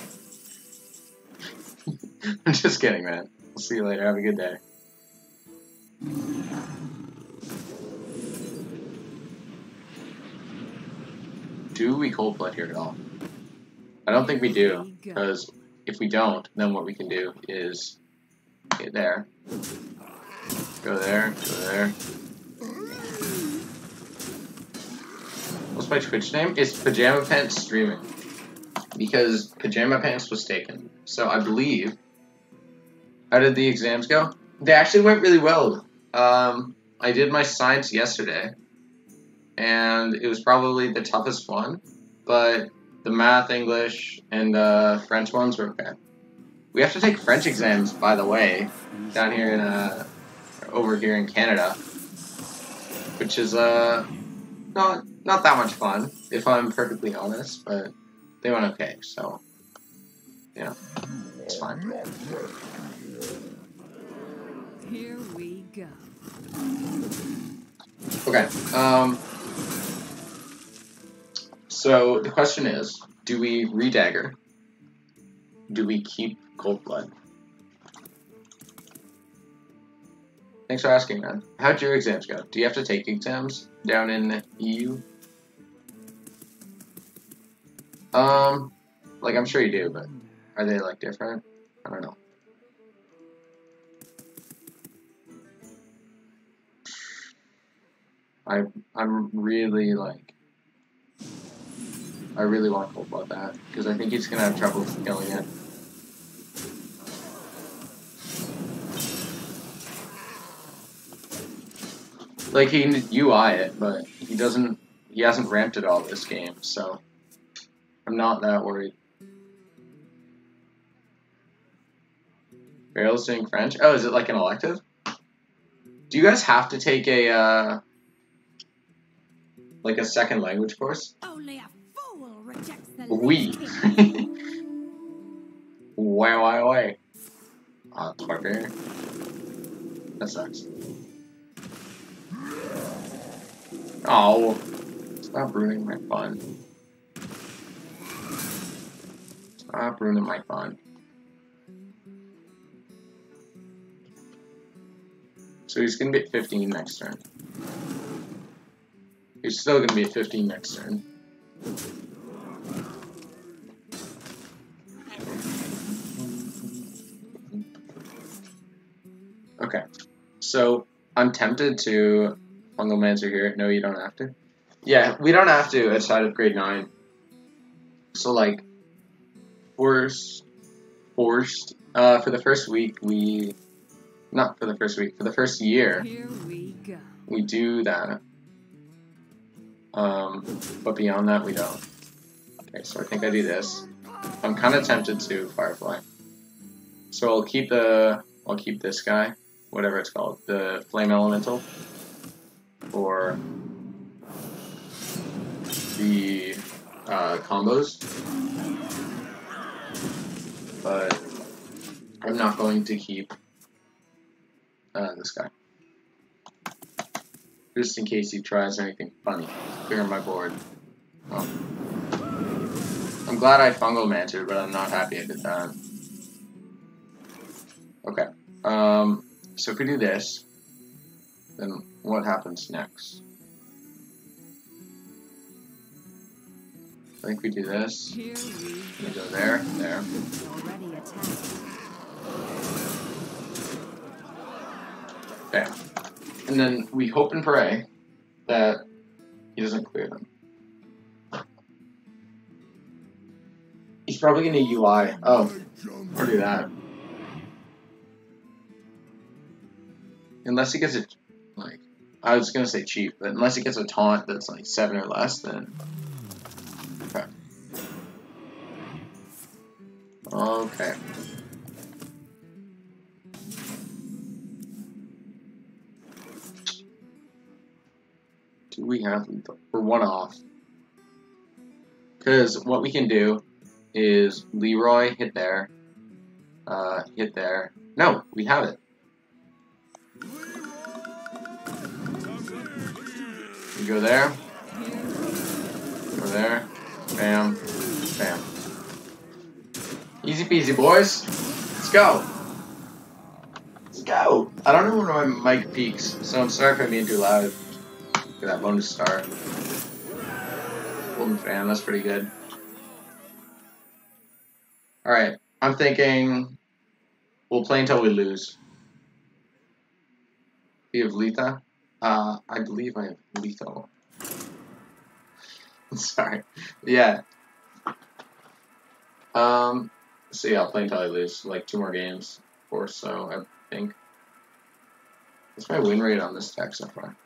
I'm just kidding, man. I'll see you later. Have a good day. Do we cold blood here at all? I don't think we do, because if we don't, then what we can do is get there, go there, go there. What's my Twitch name? It's Pajama Pants Streaming, because Pajama Pants was taken. So I believe. How did the exams go? They actually went really well. I did my science yesterday, and it was probably the toughest one, but the math, English, and French ones were okay. We have to take French exams, by the way, down here in over here in Canada, which is not that much fun, if I'm perfectly honest, but they went okay, so yeah, it's fine. Here we go. Okay, so the question is, do we redagger? Do we keep Cold Blood? Thanks for asking, man. How'd your exams go? Do you have to take exams down in EU? Like I'm sure you do, but are they like different? I don't know. I'm really like, I really want Cold Blood that, because I think he's gonna have trouble killing it. Like he can UI it, but he hasn't ramped it all this game, so I'm not that worried. Barrel's doing French? Oh, is it like an elective? Do you guys have to take a like a second language course? Only a fool rejects the Oui. Why? Ah, it's barbarian. That sucks. Oh, stop ruining my fun. Stop ruining my fun. So he's gonna be at 15 next turn. He's still gonna be at 15 next turn. Okay. So I'm tempted to Fungal Mancer here. No, you don't have to. Yeah, we don't have to outside of grade 9. So like forced for the first week not for the first week, for the first year Here we go. we do that. But beyond that we don't. Okay, so I think I do this. I'm kinda tempted to Firefly. So I'll keep this guy, whatever it's called, the Flame Elemental. Or the combos. But I'm not going to keep this guy. Just in case he tries anything funny. Clear my board. Oh. I'm glad I Fungal Mancered, but I'm not happy I did that. Okay. So if we do this, then what happens next? I think we do this. Here we We go there, there. already attacked. Okay. And then we hope and pray that he doesn't clear them. He's probably gonna UI. Oh, or do that. Unless he gets a, like, I was gonna say cheap, but unless he gets a taunt that's like 7 or less, then. Okay. Okay. Do we have lethal? We're 1 off. Because what we can do is Leroy hit there. Hit there. No, we have it. We go there. Go there. Bam. Bam. Easy peasy, boys. Let's go. Let's go. I don't know when my mic peaks, so I'm sorry if I'm being too loud. Look at that bonus star. Golden fan, that's pretty good. Alright, I'm thinking we'll play until we lose. Do you have Letha? I believe I have Lethal. Sorry. Yeah. So yeah, I'll play until I lose. Like 2 more games or so, I think. What's my win rate on this deck so far?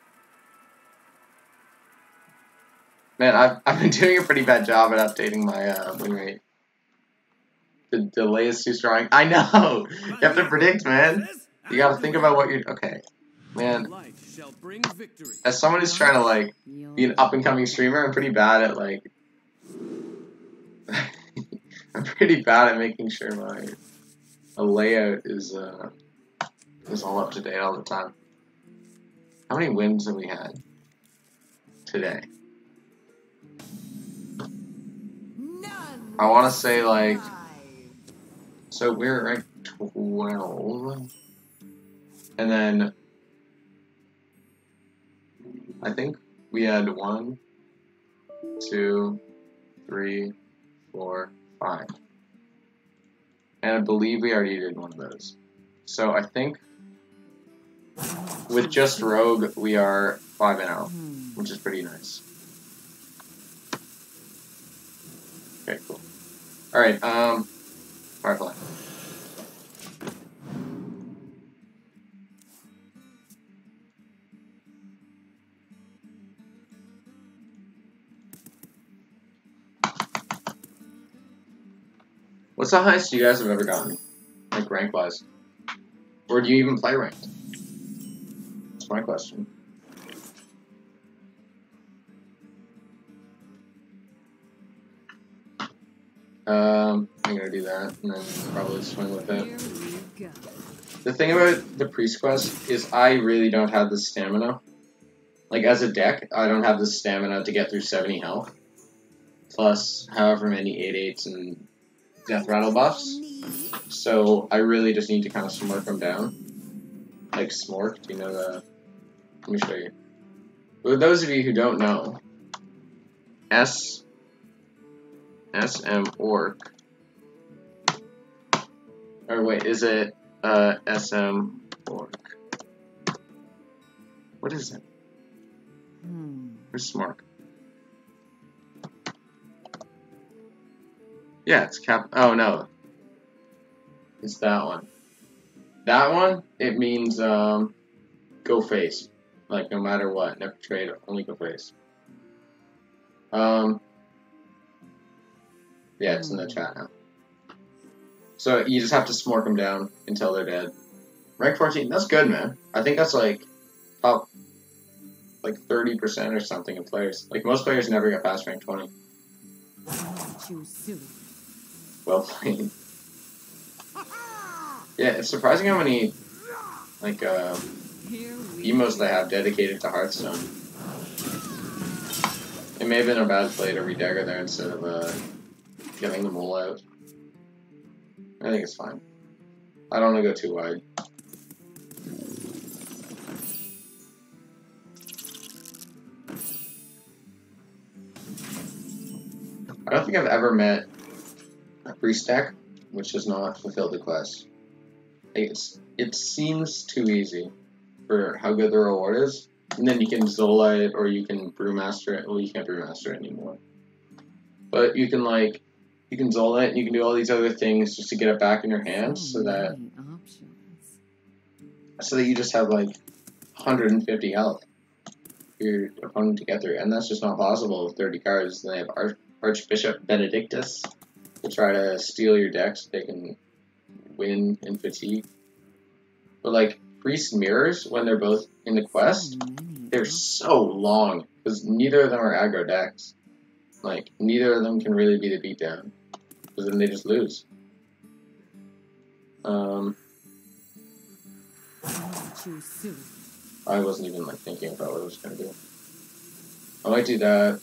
Man, I've been doing a pretty bad job at updating my win rate. The delay is too strong. I know! You have to predict, man. You gotta think about what you're... Okay. Man, as someone who's trying to, like, be an up-and-coming streamer, I'm pretty bad at, like... I'm pretty bad at making sure my layout is all up to date all the time. How many wins have we had today? I want to say, like... So we're at 12... And then... I think we had 1, 2, 3, 4, 5. And I believe we already did one of those. So I think with just Rogue, we are 5-0, which is pretty nice. Okay, cool. Alright, Firefly. What's the highest you guys have ever gotten? Like, rank-wise? Or do you even play ranked? That's my question. I'm gonna do that, and then probably swing with it. The thing about the Priest Quest is I really don't have the stamina. Like, as a deck, I don't have the stamina to get through 70 health. Plus, however many 8/8s and Death Rattle buffs. So, I really just need to kind of smurf them down. like Smork. Do you know the? Let me show you. For those of you who don't know, SM Orc. Or wait, is it SM Orc? What is it? Where's Smork? Yeah, it's cap. Oh no, it's that one. That one, it means go face. Like no matter what, never trade, only go face. Yeah, it's in the chat now. So you just have to smork them down until they're dead. Rank 14, that's good, man. I think that's like top like 30% or something of players. Like most players never get past rank 20. Well played. Yeah, it's surprising how many like emos they have dedicated to Hearthstone. It may have been a bad play to redagger there instead of getting them all out. I think it's fine. I don't want to go too wide. I don't think I've ever met a priest deck which does not fulfill the quest. It seems too easy for how good the reward is. And then you can Zola it or you can Brewmaster it. Well, you can't Brewmaster it anymore. But you can Zola it and you can do all these other things just to get it back in your hands so that you just have like 150 health for your opponent to get through. And that's just not possible with 30 cards. Then they have Archbishop Benedictus to try to steal your deck so they can win in fatigue. But like Priest Mirrors, when they're both in the quest, they're so long because neither of them are aggro decks. Like neither of them can really be the beatdown because then they just lose. I wasn't even like thinking about what I was gonna do. I might do that.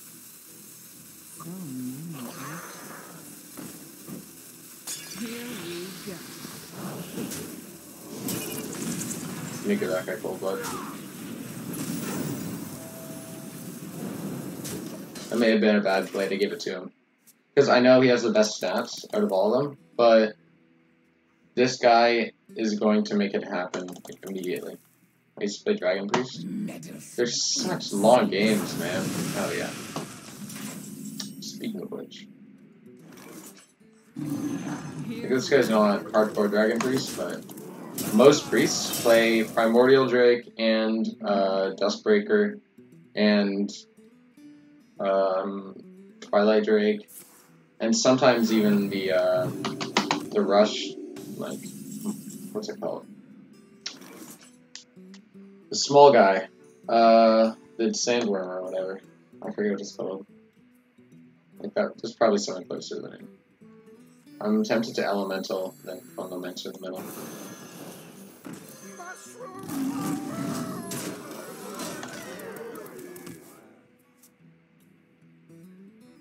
Let me give that guy cold blood. That may have been a bad play to give it to him. Because I know he has the best stats out of all of them, but this guy is going to make it happen immediately. I used to play Dragon Priest. They're such long games, man. Oh yeah. Speaking of which. I think this guy's not hardcore Dragon Priest, but most priests play Primordial Drake and Duskbreaker and Twilight Drake, and sometimes even the Rush, like what's it called? The small guy, the Sandworm or whatever. I forget what it's called. Like that. There's probably something closer than it. I'm tempted to Elemental, then Fundamental in the middle.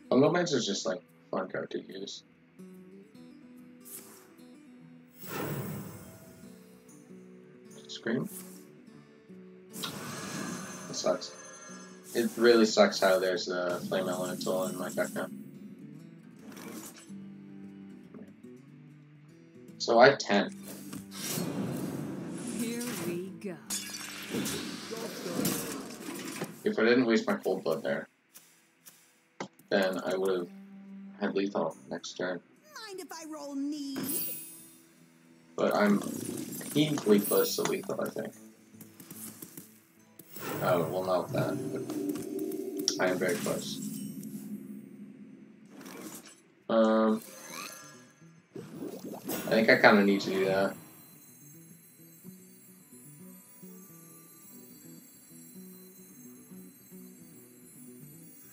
Fundamental is just like a fun card to use. Scream? It sucks. It really sucks how there's a Flame Elemental in my deck now. So I have 10. Here we go. If I didn't waste my cold blood there, then I would have had lethal next turn. Mind if I roll knee? But I'm painfully close to lethal, I think. Oh, well, not with that, but I am very close. I think I kind of need to do that.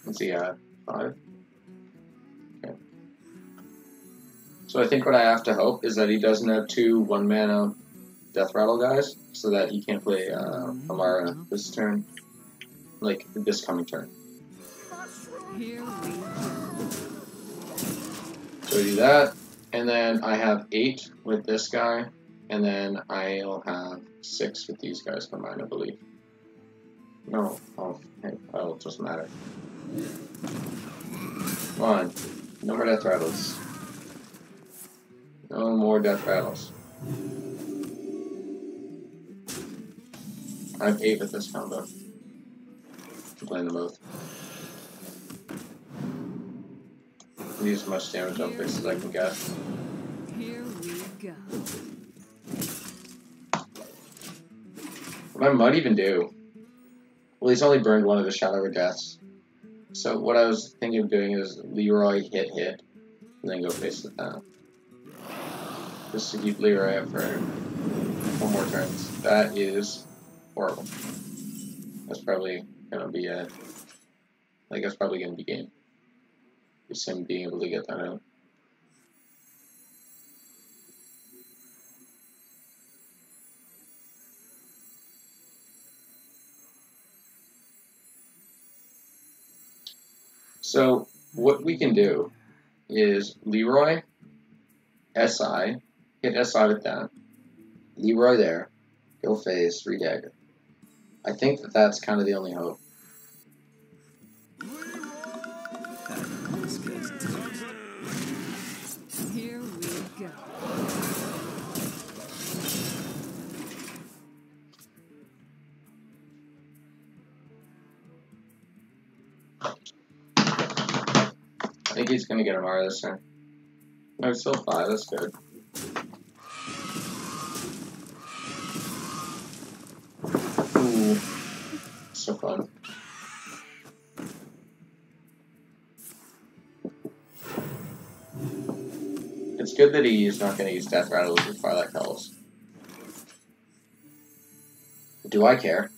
Let's see, 5. Okay. So I think what I have to hope is that he doesn't have 2 1-mana Death Rattle guys, so that he can't play Amara this turn. Like, this coming turn. Here we go. So we do that, and then I have 8 with this guy, and then I'll have 6 with these guys combined, I believe. No, oh, hey, well, it doesn't matter. Come on, no more death rattles. No more death rattles. I have 8 with this combo. I'm playing them both. Use as much damage on fix as I can get. Here we go. What might even do? Well, he's only burned one of the Shadow of Deaths. So what I was thinking of doing is Leroy hit, and then go face it down. Just to keep Leroy up for 4 more turns. That is horrible. That's probably gonna be a... Like, that's probably gonna be game. Just him being able to get that out. So, what we can do is Leroy, SI, hit SI with that. Leroy there, go face, 3 dagger. I think that that's kind of the only hope. Here we go. I think he's gonna get a Mara this turn. No, it's still 5, that's good. Ooh, so fun. It's good that he's not gonna use Death Rattles or Twilight Bells. Do I care?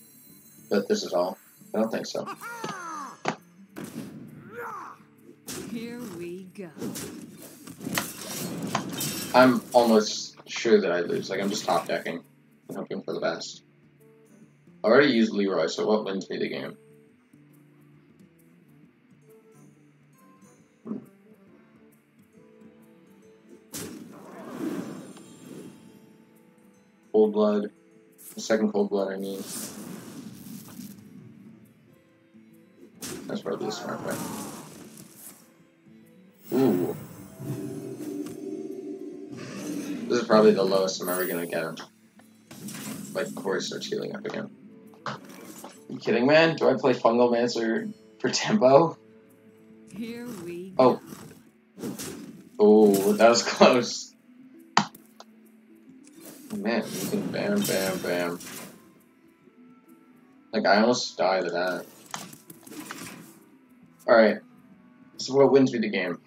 But this is all. I don't think so. Here we go. I'm almost sure that I lose. Like, I'm just top decking and hoping for the best. I already used Leroy, so what wins me the game? Cold Blood. The second Cold Blood, I mean. That's probably the smart way. Ooh. This is probably the lowest I'm ever gonna get him. Like, before he starts healing up again. Are you kidding, man? Do I play Fungal Mancer for tempo? Here we go. Oh. Oh, that was close. Man, you can bam, bam, bam. Like, I almost died to that. Alright. So what wins me the game?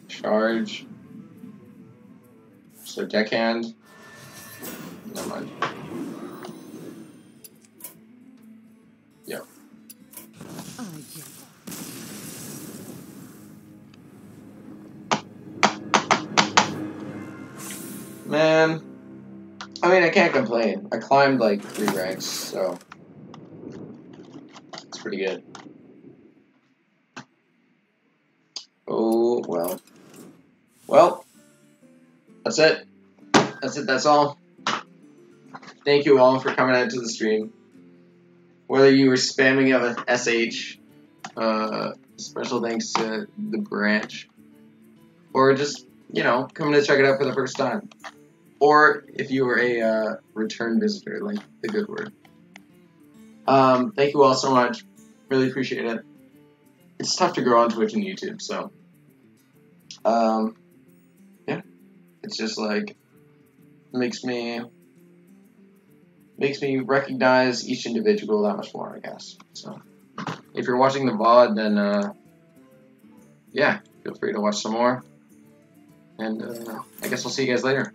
Charge. So deckhand. Never mind. Yep. I give up. Man. I mean, I can't complain. I climbed like 3 ranks, so it's pretty good. Oh, well. Well, that's it. That's it, that's all. Thank you all for coming out to the stream. Whether you were spamming it with SH, special thanks to the branch, or just, you know, coming to check it out for the first time. Or if you were a return visitor, like the good word. Thank you all so much. Really appreciate it. It's tough to grow on Twitch and YouTube, so yeah, it's just like makes me recognize each individual that much more, I guess. So if you're watching the VOD, then yeah, feel free to watch some more, and I guess I'll see you guys later.